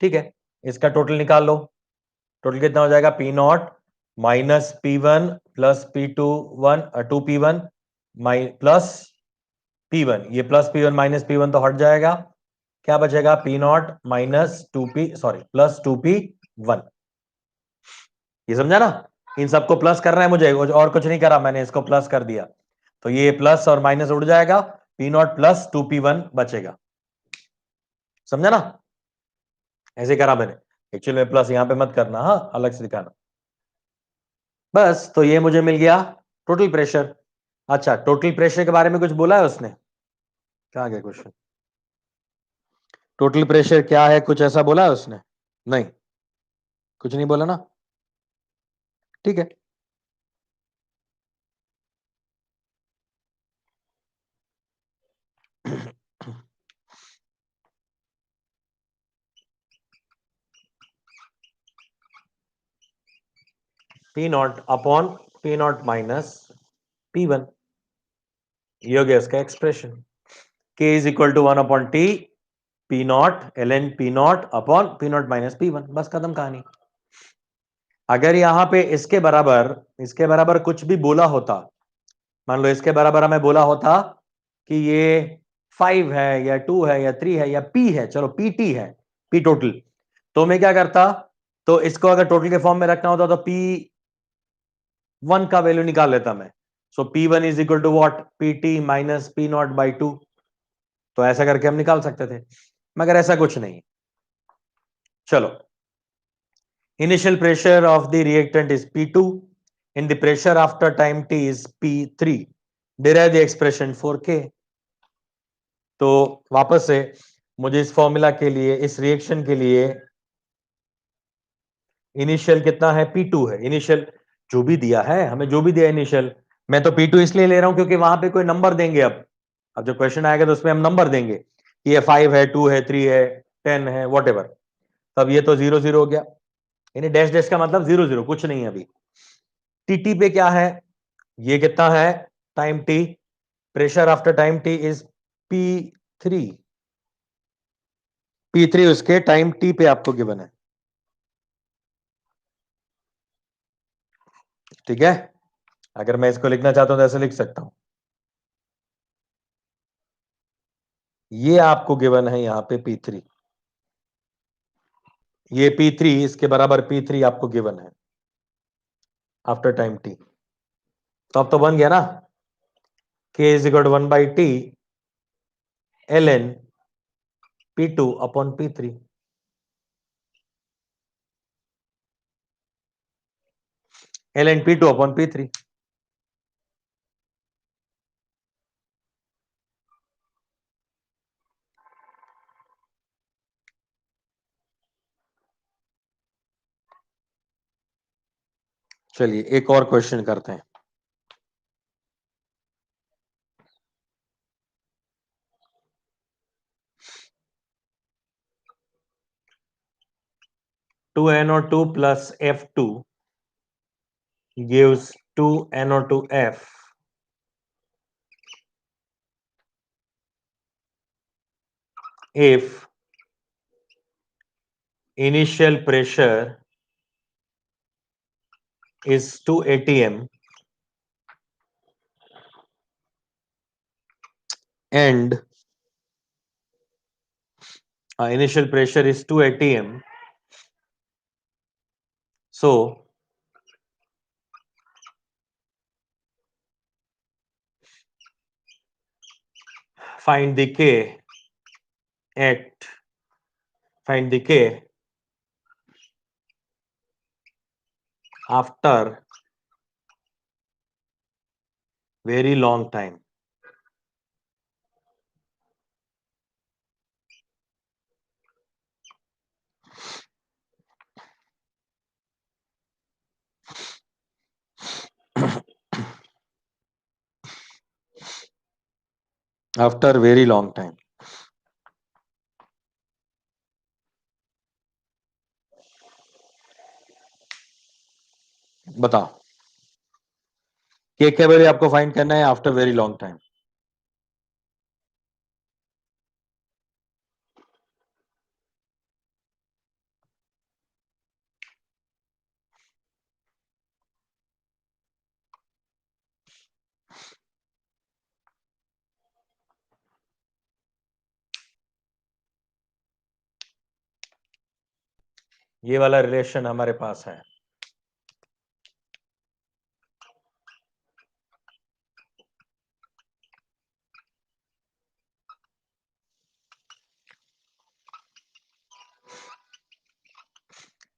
A: ठीक है, इसका टोटल निकाल लो। टोटल कितना हो जाएगा, P not minus p1 plus p2 2p1 plus p1, ये प्लस p1 माइनस p1 तो हट जाएगा, क्या बचेगा, P not minus 2p, sorry plus 2p1। ये समझा ना, इन सबको प्लस करना है मुझे, और कुछ नहीं करा मैंने, इसको प्लस कर दिया, तो ये प्लस और माइनस उड़ जाएगा, पी नॉट प्लस 2p1 बचेगा। समझा ना, ऐसे करा मैंने, एक्चुअली में प्लस यहां पे मत करना, हाँ अलग से दिखाना। बस, तो ये मुझे मिल गया टोटल प्रेशर। अच्छा, टोटल प्रेशर के बारे में कुछ बोला है उसने, क्या गया क्वेश्चन, टोटल प्रेशर क्या है, कुछ ऐसा बोला है उसने? नहीं, कुछ नहीं बोला ना, ठीक है। P not upon P not minus P1, ये हो गया इसका expression. K is equal to 1/T P not ln P not upon P not minus P1, बस खत्म कहानी। अगर यहां पे इसके बराबर कुछ भी बोला होता, मान लो इसके बराबर हमें बोला होता कि ये 5 है या 2 है या 3 है या P है, चलो PT है, P टोटल, तो मैं क्या करता, तो इसको अगर टोटल के फॉर्म में रखना होता तो P1 का वैल्यू निकाल लेता मैं। So P1 is equal to what, PT minus P not by 2, तो ऐसा करके हम निकाल सकते थे, मगर ऐसा कुछ नहीं। चलो, initial pressure of the reactant is P2 and the pressure after time t is P3, derive the expression for K। तो वापस से मुझे इस फॉर्मूला के लिए, इस रिएक्शन के लिए इनिशियल कितना है, P2 है इनिशियल, जो भी दिया है हमें, जो भी दिया इनिशियल, मैं तो P2 इसलिए ले रहा हूं क्योंकि वहां पे कोई नंबर देंगे। अब जब क्वेश्चन आएगा तो उसमें हम नंबर देंगे कि ये 5 है, 2 है, 3 है, 10 है, वॉट एवर। तब ये तो 0 0 हो गया, यानी डैश डैश का मतलब 0 0, कुछ नहीं है अभी। टीटी पे क्या है, ये कितना है, time T, pressure after time T is P3, P3 उसके टाइम टी पे आपको गिवन है, ठीक है। अगर मैं इसको लिखना चाहता हूं तो ऐसे लिख सकता हूं, ये आपको गिवन है यहां पे P3, ये P3, इसके बराबर P3 आपको गिवन है आफ्टर टाइम टी। तो अब तो बन गया ना, K is equal to 1/T ln P2 upon P3, ln P2 upon P3। चलिए एक और क्वेश्चन करते हैं। 2NO2 plus F2 gives 2NO2F if initial pressure is 2 atm and initial pressure is 2 atm, so find the K at find the K after very long time। After very long time. बताओ, cake value आपको find करना है after very long time. ये वाला relation हमारे पास है।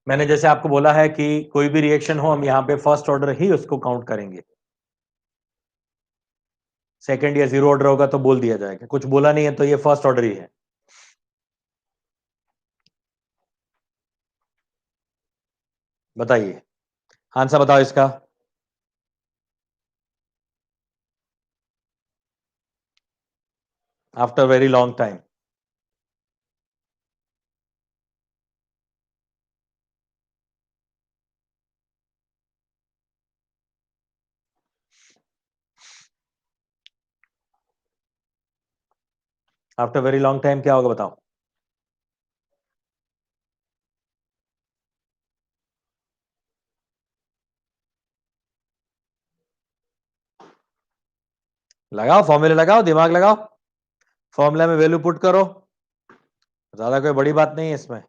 A: मैंने जैसे आपको बोला है कि कोई भी रिएक्शन हो हम यहां पे फर्स्ट ऑर्डर ही उसको काउंट करेंगे, सेकंड या जीरो ऑर्डर होगा तो बोल दिया जाएगा, कुछ बोला नहीं है तो ये फर्स्ट ऑर्डर ही है। बताइए, आंसर बताओ इसका। After very long time. After very long time क्या होगा बताओ। लगाओ फॉर्मूले, लगाओ दिमाग लगाओ, फॉर्मूला में वैल्यू पुट करो, ज्यादा कोई बड़ी बात नहीं है इसमें।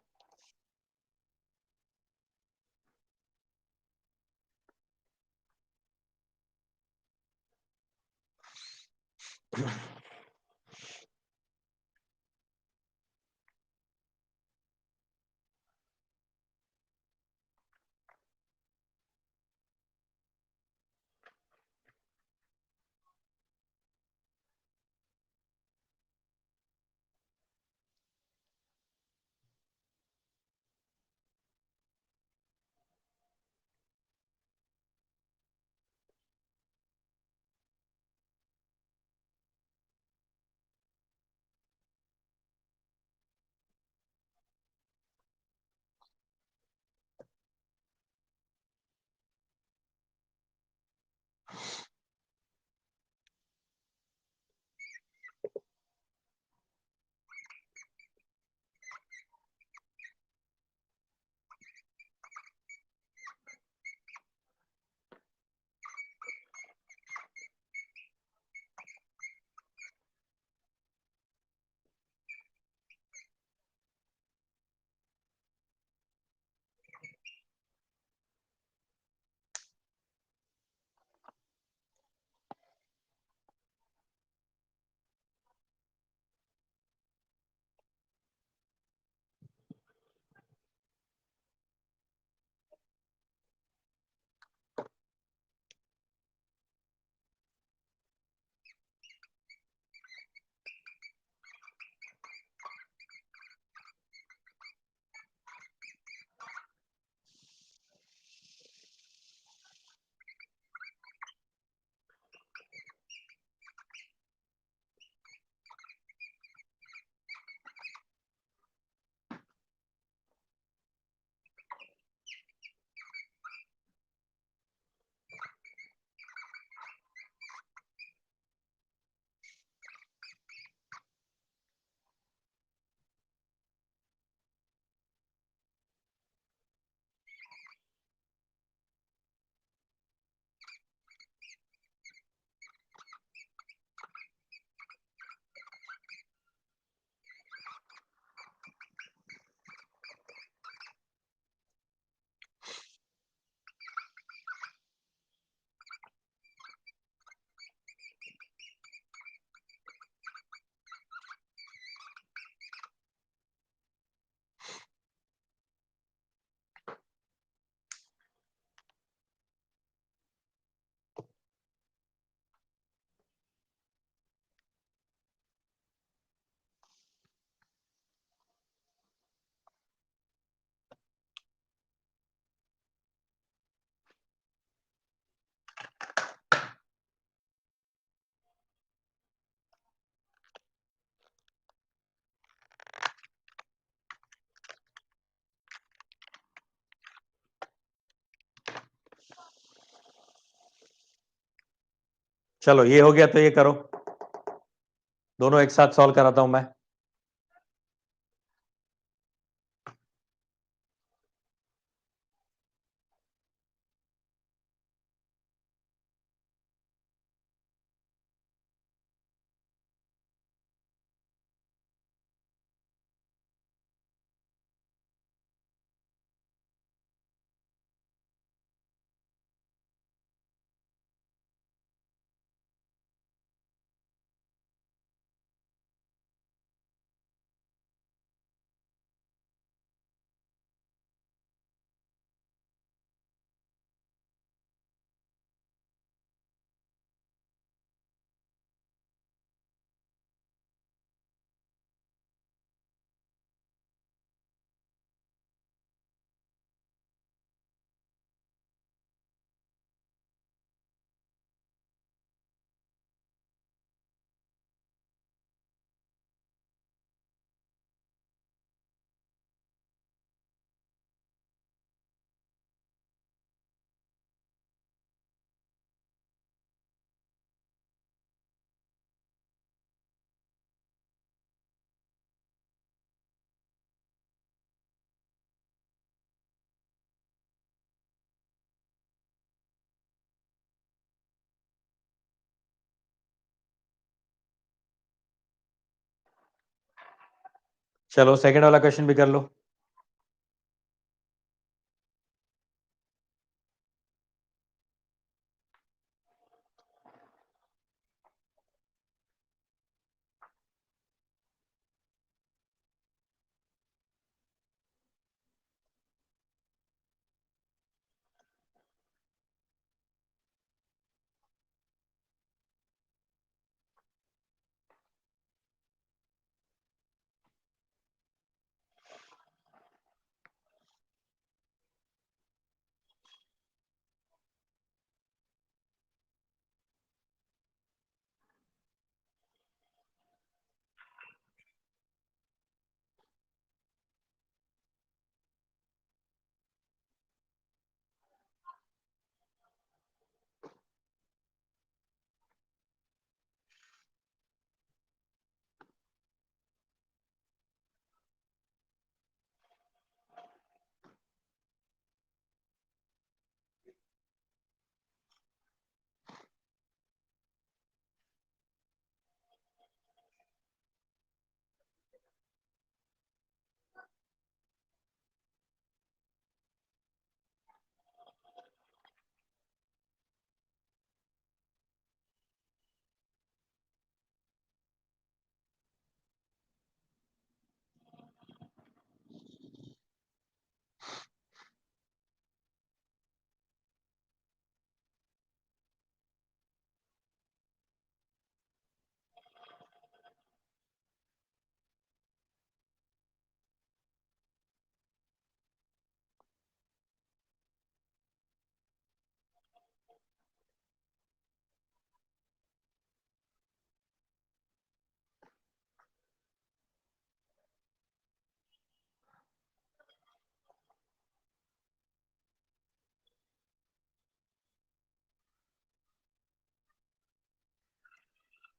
A: चलो ये हो गया, तो ये करो, दोनों एक साथ सॉल्व कराता हूं मैं। चलो सेकंड वाला क्वेश्चन भी कर लो।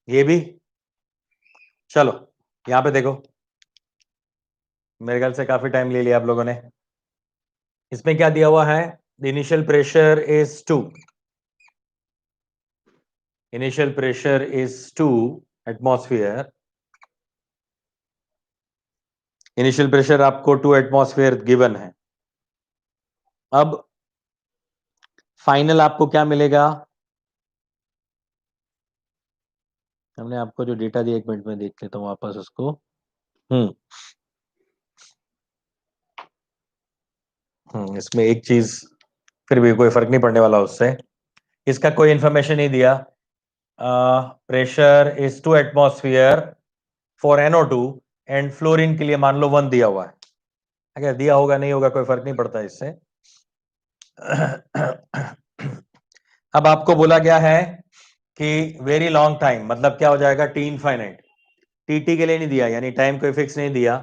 A: ये भी, चलो यहां पे देखो, मेरे ख्याल से काफी टाइम ले लिया आप लोगों ने। इसमें क्या दिया हुआ है, the initial pressure is 2, initial pressure is 2 atmosphere, initial pressure आपको 2 एटमॉस्फेयर गिवन है। अब फाइनल आपको क्या मिलेगा, हमने आपको जो डेटा दिया, 1 मिनट में देख लेता हूं वापस उसको। हम्म इसमें एक चीज फिर भी कोई फर्क नहीं पड़ने वाला उससे, इसका कोई इंफॉर्मेशन नहीं दिया। Pressure is 2 atmosphere for NO2 and fluorine के लिए मान लो 1 दिया हुआ है। अगर दिया होगा नहीं होगा कोई फर्क नहीं पड़ता इससे। अब आपको बोला गया है कि वेरी लॉन्ग टाइम, मतलब क्या हो जाएगा, टी इनफाइनाइट, टी के लिए नहीं दिया, यानी टाइम कोई फिक्स नहीं दिया,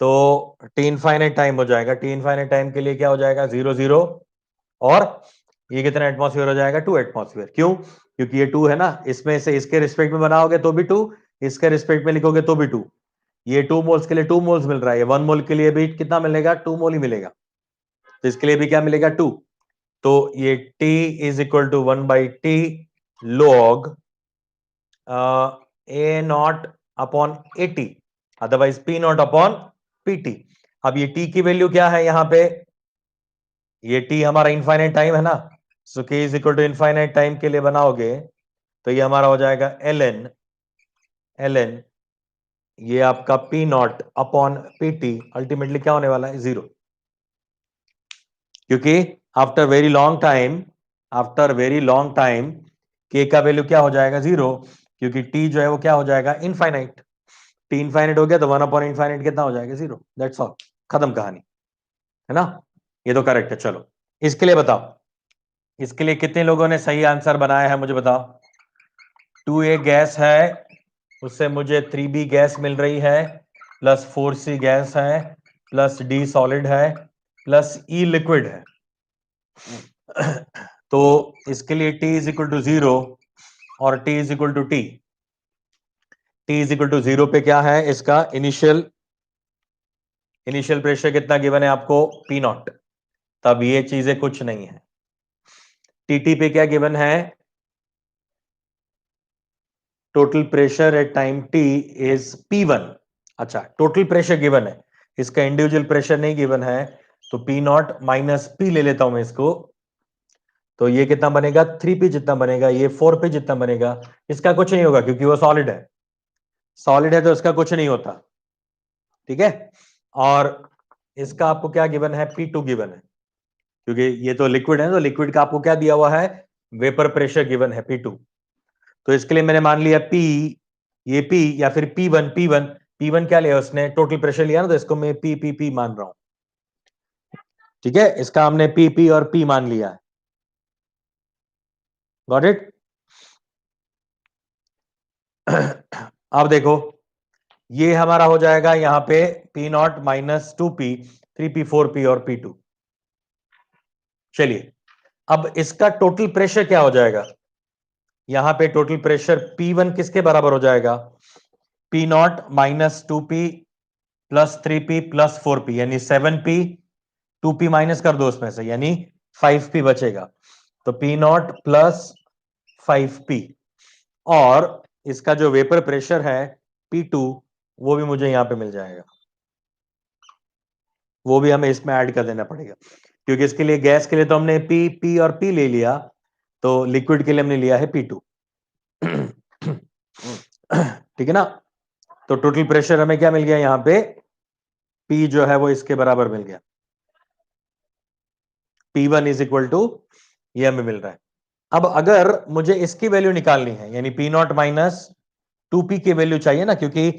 A: तो टी इनफाइनाइट टाइम हो जाएगा। टी इनफाइनाइट टाइम के लिए क्या हो जाएगा, 0 0, और ये कितना एटमॉस्फेयर हो जाएगा, 2 एटमॉस्फेयर। क्यों, क्योंकि ये 2 है ना, इसमें से इसके रिस्पेक्ट में बनाओगे तो भी 2, इसके रिस्पेक्ट में लिखोगे तो भी 2। ये 2 मोल्स के लिए 2 मोल्स मिल रहा है, ये 1 मोल के लिए भी कितना मिलेगा, 2 मोल ही मिलेगा। तो इसके लिए भी क्या मिलेगा, 2। तो ये T is equal to 1/T log A0 upon AT, otherwise P0 upon PT। अब ये T की वैल्यू क्या है यहां पे, ये T हमारा इनफाइनाइट टाइम है ना, so K is equal to infinite time के लिए बनाओगे तो ये हमारा हो जाएगा ln ये आपका P0 अपॉन PT, अल्टीमेटली क्या होने वाला है, 0। क्योंकि after very long time K का वैल्यू क्या हो जाएगा, 0, क्योंकि T जो है वो क्या हो जाएगा, इनफाइनाइट। T इनफाइनाइट हो गया तो 1 अपॉन इनफाइनाइट कितना हो जाएगा, 0। दैट्स ऑल, खत्म कहानी, है ना। ये तो करेक्ट है। चलो इसके लिए बताओ, इसके लिए कितने लोगों ने सही आंसर बनाया है मुझे बताओ। 2A गैस है, उससे मुझे 3B गैस मिल रही है, प्लस 4C गैस है, प्लस D सॉलिड है, प्लस E लिक्विड है। तो इसके लिए T इज इक्वल टू 0 और T is equal to T is equal to 0 पे क्या है इसका इनिशियल प्रेशर कितना गिवन है आपको, P0। तब ये चीजें कुछ नहीं है। TT पे क्या गिवन है, total pressure at time T is P1। अच्छा, टोटल प्रेशर गिवन है, इसका इंडिविजुअल प्रेशर नहीं गिवन है, तो P0 माइनस P ले लेता हूं मैं इसको। तो ये कितना बनेगा, 3P जितना बनेगा, ये 4P जितना बनेगा। इसका कुछ नहीं होगा क्योंकि वो सॉलिड है, तो इसका कुछ नहीं होता, ठीक है। और इसका आपको क्या गिवन है, P2 गिवन है, क्योंकि ये तो लिक्विड है, तो लिक्विड का आपको क्या दिया हुआ है, वेपर प्रेशर गिवन है P2। तो इसके लिए मैंने मान लिया P, ये P या फिर P1 क्या लिया उसने, टोटल प्रेशर लिया ना, तो इसको मैं P मान रहा हूं, ठीक है। इसका हमने P और P मान लिया है, गॉट इट। अब देखो, ये हमारा हो जाएगा यहां पे P0 minus 2P, 3P 4P और P2। चलिए, अब इसका टोटल प्रेशर क्या हो जाएगा, यहां पे टोटल प्रेशर P1 किसके बराबर हो जाएगा, P0 minus 2P plus 3P plus 4P, यानी 7P, 2P माइनस कर दो उसमें से, यानी 5P बचेगा। तो P0 प्लस 5P, और इसका जो वेपर प्रेशर है P2, वो भी मुझे यहां पे मिल जाएगा, वो भी हमें इसमें ऐड कर देना पड़ेगा, क्योंकि इसके लिए गैस के लिए तो हमने P और P ले लिया, तो लिक्विड के लिए हमने लिया है P2। ठीक है ना। तो टोटल प्रेशर हमें क्या मिल गया यहां पे, P जो है वो इसके बराबर मिल गया, P1 इज इक्वल टू, ये हमें मिल रहा है। अब अगर मुझे इसकी वैल्यू निकालनी है, यानी P0 माइनस 2P की वैल्यू चाहिए ना, क्योंकि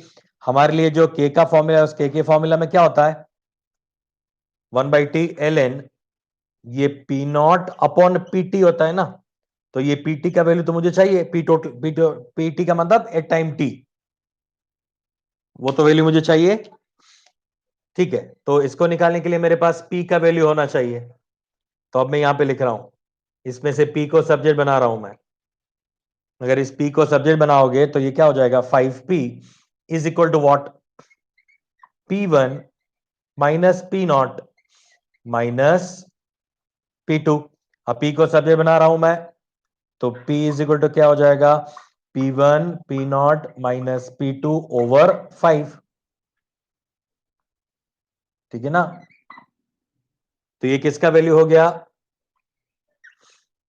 A: हमारे लिए जो K का फॉर्मूला है, उस K के फॉर्मूला में क्या होता है, 1/T ln ये P0 अपॉन PT होता है ना। तो ये PT का वैल्यू तो मुझे चाहिए, P टोटल, PT का मतलब एट टाइम T, वो तो वैल्यू मुझे चाहिए, ठीक है। तो इसको निकालने के लिए मेरे पास P का वैल्यू होना चाहिए, तो अब मैं यहां पे लिख रहा हूं, इसमें से P को सब्जेक्ट बना रहा हूं मैं। अगर इस P को सब्जेक्ट बनाओगे तो ये क्या हो जाएगा, 5P is equal to what, P1 minus P0 minus P2। अब P को सब्जेक्ट बना रहा हूं मैं, तो P इज इक्वल टू क्या हो जाएगा, P1 P0 minus P2 over 5, ठीक है ना। तो ये किसका वैल्यू हो गया,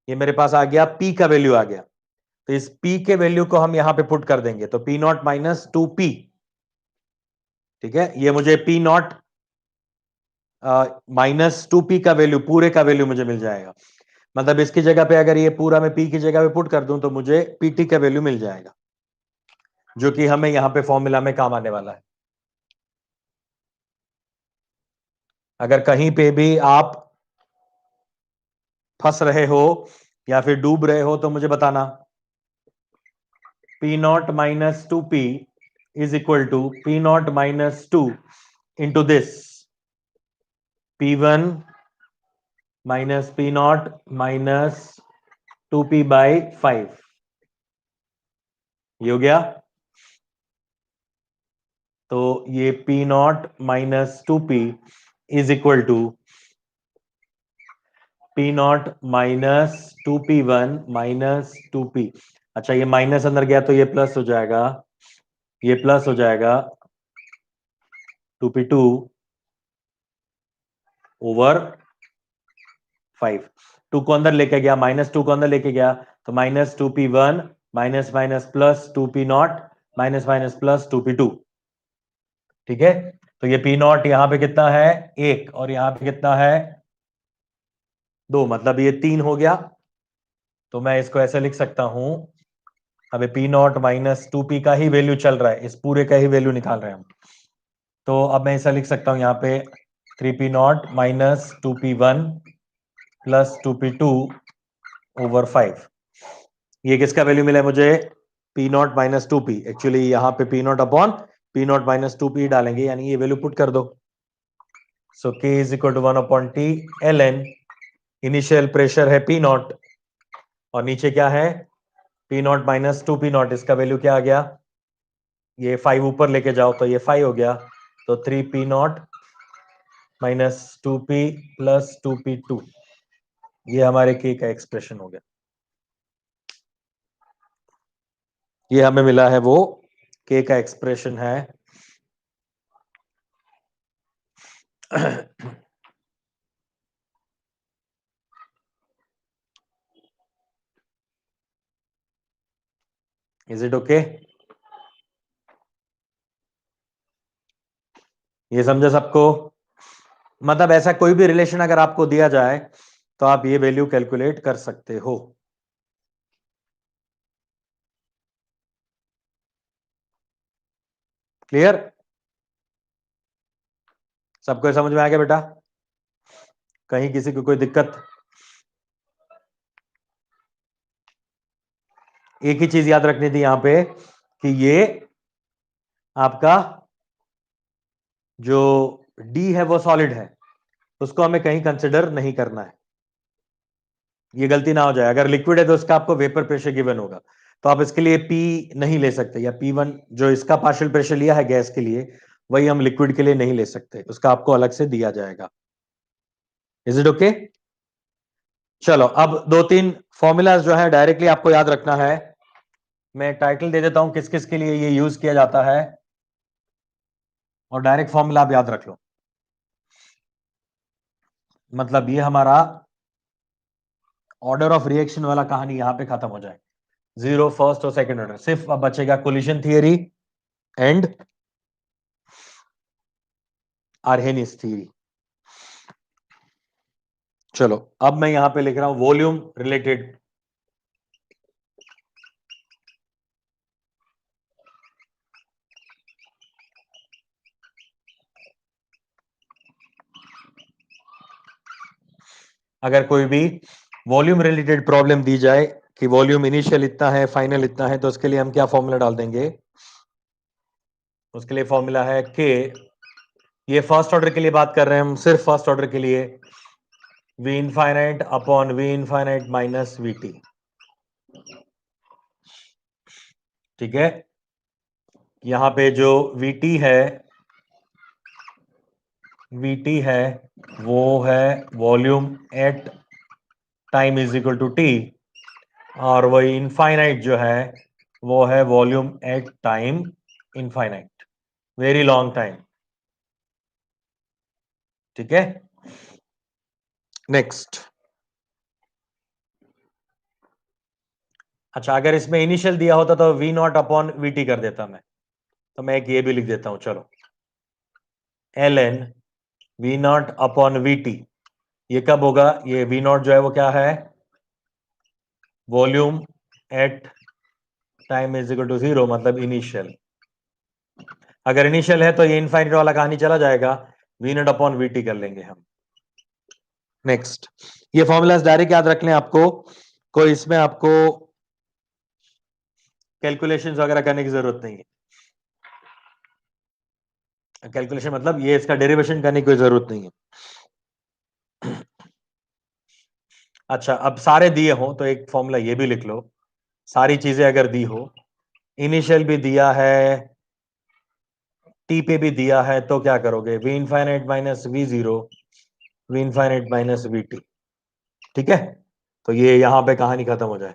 A: ये मेरे पास आ गया, P का वैल्यू आ गया। तो इस P के वैल्यू को हम यहां पे पुट कर देंगे, तो P0 माइनस 2P, ठीक है। ये मुझे P0 माइनस 2P का वैल्यू, पूरे का वैल्यू मुझे मिल जाएगा। मतलब इसकी जगह पे अगर ये पूरा मैं P की जगह पे पुट कर दूं तो मुझे PT का वैल्यू मिल जाएगा, जो कि हमें यहां पे फॉर्मूला में काम आने वाला है। अगर कहीं पे भी आप फंस रहे हो या फिर डूब रहे हो तो मुझे बताना। P0 minus 2P is equal to P0 minus 2 into this P1 minus P0 minus 2P by 5। ये हो गया। तो ये P not minus 2P is equal to P not minus 2P1 minus 2P। अच्छा, ये माइनस अंदर गया तो ये प्लस हो जाएगा, ये प्लस हो जाएगा 2P2 ओवर 5। 2 को अंदर लेके गया, माइनस 2 को अंदर लेके गया, तो minus 2P1 minus minus plus 2P not minus minus plus 2P2। ठीक है, तो ये P नॉट यहां पे कितना है 1 और यहां पे कितना है 2, मतलब ये 3 हो गया। तो मैं इसको ऐसे लिख सकता हूं, अबे P नॉट माइनस 2P का ही वैल्यू चल रहा है, इस पूरे का ही वैल्यू निकाल रहे हैं हम। तो अब मैं ऐसा लिख सकता हूं यहां पे 3P not minus 2P1 plus 2P2 over 5। ये किसका वैल्यू मिला है मुझे, P not minus 2P। Actually यहां पे P not upon P not minus 2P डालेंगे, यानी ये वैल्यू पुट कर दो। So K is equal to 1/T ln, initial pressure है P नॉट और नीचे क्या है P not minus 2P not, इसका वैल्यू क्या आ गया, ये 5 ऊपर लेके जाओ तो ये 5 हो गया, तो 3P not minus 2P plus 2P2, ये हमारे K का एक्सप्रेशन हो गया। ये हमें मिला है वो K का एक्सप्रेशन है। Is it okay? ये समझा सबको? मतलब ऐसा कोई भी रिलेशन अगर आपको दिया जाए तो आप ये वैल्यू कैलकुलेट कर सकते हो। क्लियर? सबको समझ में आ गया बेटा? कहीं किसी को कोई दिक्कत? एक ही चीज याद रखनी थी यहां पे कि ये आपका जो D है वो सॉलिड है, उसको हमें कहीं कंसिडर नहीं करना है। ये गलती ना हो जाए, अगर लिक्विड है तो उसका आपको वेपर प्रेशर गिवन होगा, तो आप इसके लिए P नहीं ले सकते, या P1 जो इसका पार्शियल प्रेशर लिया है गैस के लिए वही हम लिक्विड के लिए नहीं ले सकते, उसका आपको अलग से दिया जाएगा। Is it okay? चलो, अब 2-3 फॉर्मूलाज जो है डायरेक्टली आपको याद रखना है। मैं टाइटल दे देता हूं किस किस के लिए ये यूज किया जाता है, और डायरेक्ट फॉर्मूला आप याद रख लो। मतलब ये हमारा ऑर्डर ऑफ रिएक्शन वाला कहानी यहां पे खत्म हो जाए, 0 फर्स्ट और सेकंड ऑर्डर, सिर्फ अब बचेगा collision theory and Arrhenius theory. चलो, अब मैं यहां पे लिख रहा हूं वॉल्यूम रिलेटेड। अगर कोई भी वॉल्यूम रिलेटेड प्रॉब्लम दी जाए कि वॉल्यूम इनिशियल इतना है फाइनल इतना है, तो उसके लिए हम क्या फॉर्मूला डाल देंगे, उसके लिए फॉर्मूला है के, ये फर्स्ट ऑर्डर के लिए बात कर रहे हैं हम, सिर्फ फर्स्ट ऑर्डर के लिए, V infinite upon V infinite minus VT। ठीक है, यहां पे जो VT है, VT है वो है volume at time is equal to T, और वही इनफाइनाइट जो है वो है volume at time infinite, very long time. ठीक है, नेक्स्ट। अच्छा, अगर इसमें इनिशियल दिया होता तो V नॉट अपॉन VT कर देता मैं, तो मैं एक ये भी लिख देता हूं, चलो ln V not upon VT। ये कब होगा, ये V नॉट जो है वो क्या है, volume at time is equal to 0, मतलब इनिशियल। अगर इनिशियल है तो ये इनफाइनाइट वाला कहानी चला जाएगा, V नॉट अपॉन VT कर लेंगे हम। नेक्स्ट, ये फॉर्मूलाज डायरेक्ट याद रख लें आपको, कोई इसमें आपको कैलकुलेशंस वगैरह करने की जरूरत नहीं है। कैलकुलेशन मतलब ये इसका डेरिवेशन करने की कोई जरूरत नहीं है। अच्छा, अब सारे दिए हो तो एक फॉर्मूला ये भी लिख लो, सारी चीजें अगर दी हो इनिशियल भी दिया है, टी पे भी दिया है, तो क्या करोगे? V infinite minus V zero, V infinite minus V T. ठीक है, तो ये यहां पे कहानी खत्म हो जाए।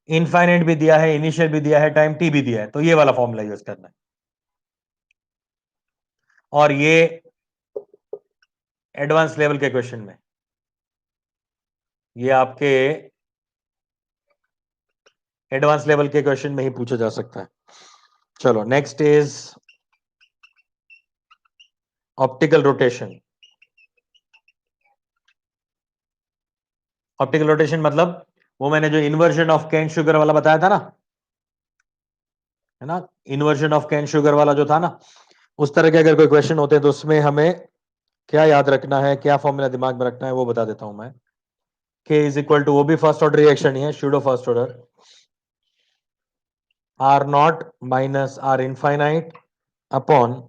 A: इनफाइनाइट भी दिया है, इनिशियल भी दिया है, टाइम टी भी दिया है, तो ये वाला फॉर्मूला यूज करना है। और ये एडवांस लेवल के क्वेश्चन में, ये आपके एडवांस लेवल के क्वेश्चन में ही पूछा जा सकता है। चलो next is optical rotation. Optical rotation मतलब वो मैंने जो इन्वर्जन ऑफ कैन शुगर वाला बताया था ना, है ना, इन्वर्जन ऑफ कैन शुगर वाला जो था ना, उस तरह के अगर कोई क्वेश्चन होते हैं तो उसमें हमें क्या याद रखना है, क्या फॉर्मूला दिमाग में रखना है, वो बता देता हूं मैं। K इज इक्वल टू, वो भी फर्स्ट ऑर्डर रिएक्शन ही है, pseudo first order, R not minus R infinite upon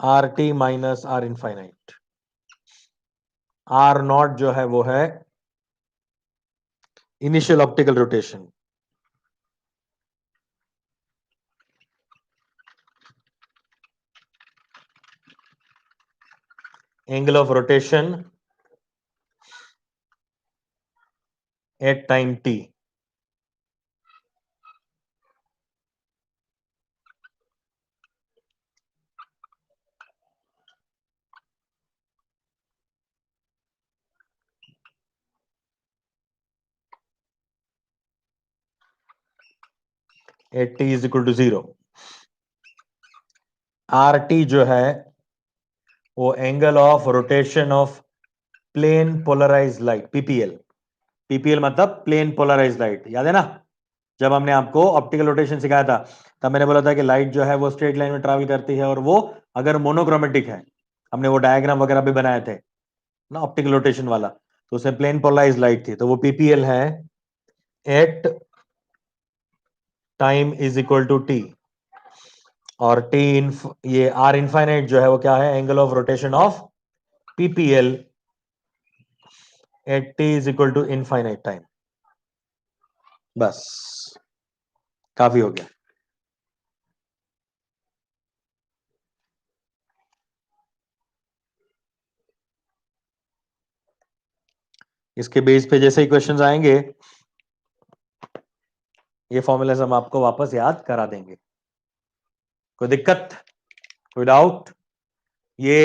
A: R T minus R infinite. R not जो है वो है initial optical rotation, angle of rotation at time T. At T is equal to 0। R T जो है वो angle of rotation of plane polarise light, PPL. PPL मतलब plane polarise light, याद है ना? जब हमने आपको ऑप्टिकल रोटेशन सिखाया था, तब मैंने बोला था कि लाइट जो है वो स्ट्रेट लाइन में ट्रैवल करती है, और वो अगर मोनोक्रोमेटिक है, हमने वो डायग्राम वगैरह भी बनाए थे ना ऑप्टिकल रोटेशन वाला, तो उसमें प्लेन पोलराइज लाइट थी, तो वो पीपीएल है at time is equal to T. और टी ये आर इनफाइनाइट जो है वो क्या है? Angle of rotation of PPL at T is equal to infinite time. बस, काफी हो गया। इसके बेस पे जैसे ही क्वेश्चंस आएंगे, ये फॉर्मूलाज हम आपको वापस याद करा देंगे। कोई दिक्कत, कोई डाउट? ये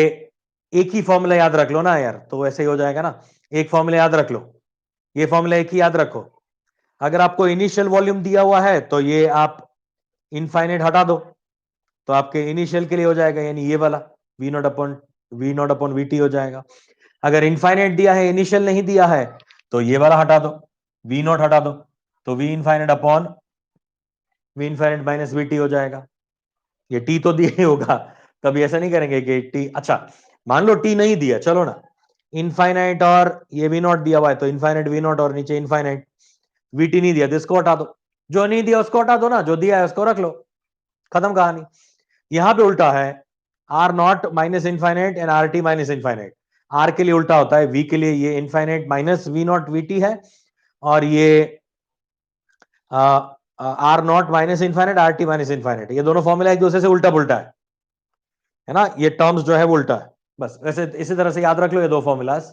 A: एक ही फॉर्मूला याद रख लो ना यार, तो वैसे ही हो जाएगा ना। एक फॉर्मूला याद रख लो, ये फॉर्मूला एक ही याद रखो। अगर आपको इनिशियल वॉल्यूम दिया हुआ है तो ये आप इनफाइनाइट हटा दो, तो आपके इनिशियल के लिए हो जाएगा, यानी ये वाला V not upon V T हो जाएगा। अगर इनफाइनाइट दिया है, इनिशियल नहीं दिया है, तो ये वाला हटा दो, वी नॉट हटा दो, तो V infinite upon V infinite minus V T हो जाएगा। ये टी तो दिया ही होगा, कभी ऐसा नहीं करेंगे कि टी, अच्छा मान लो टी नहीं दिया, चलो ना, इनफाइनाइट और ये वी नॉट दिया हुआ है, तो इनफाइनाइट वी नॉट और नीचे इनफाइनाइट। वी टी नहीं दिया तो इसको हटा दो, जो नहीं दिया उसको हटा दो ना, जो दिया है उसको रख लो, खत्म कहानी। यहां पे उल्टा है, R not minus infinite and R T minus infinite. R के लिए उल्टा होता है, वी के लिए ये infinite minus V not V T है, और ये R not minus infinite R T minus infinite. ये दोनों फॉर्मूला एक दूसरे से उल्टा पुल्टा है ना, ये टर्म्स जो है वो उल्टा है। बस वैसे इसी तरह से याद रख लो ये दो फॉर्मूलाज,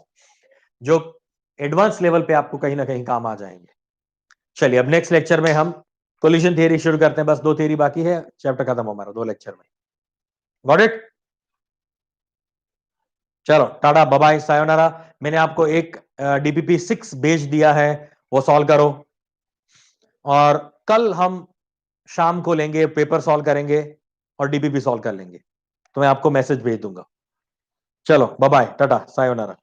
A: जो एडवांस लेवल पे आपको कहीं ना कहीं काम आ जाएंगे। चलिए अब नेक्स्ट लेक्चर में हम कोलिजन थियरी शुरू करते हैं, बस दो थियरी बाकी है, चैप्टर खत्म हो हमारा 2 लेक्चर में। Got it? चलो टाटा बाय बाय सायोनारा। मैंने आपको एक डीपीपी 6 भेज दिया है, वो सॉल्व करो, और कल हम शाम को लेंगे, पेपर सॉल्व करेंगे और डीपीपी सॉल्व कर लेंगे, तो मैं आपको मैसेज भेज दूंगा। चलो बाय बाय टाटा सायोनारा।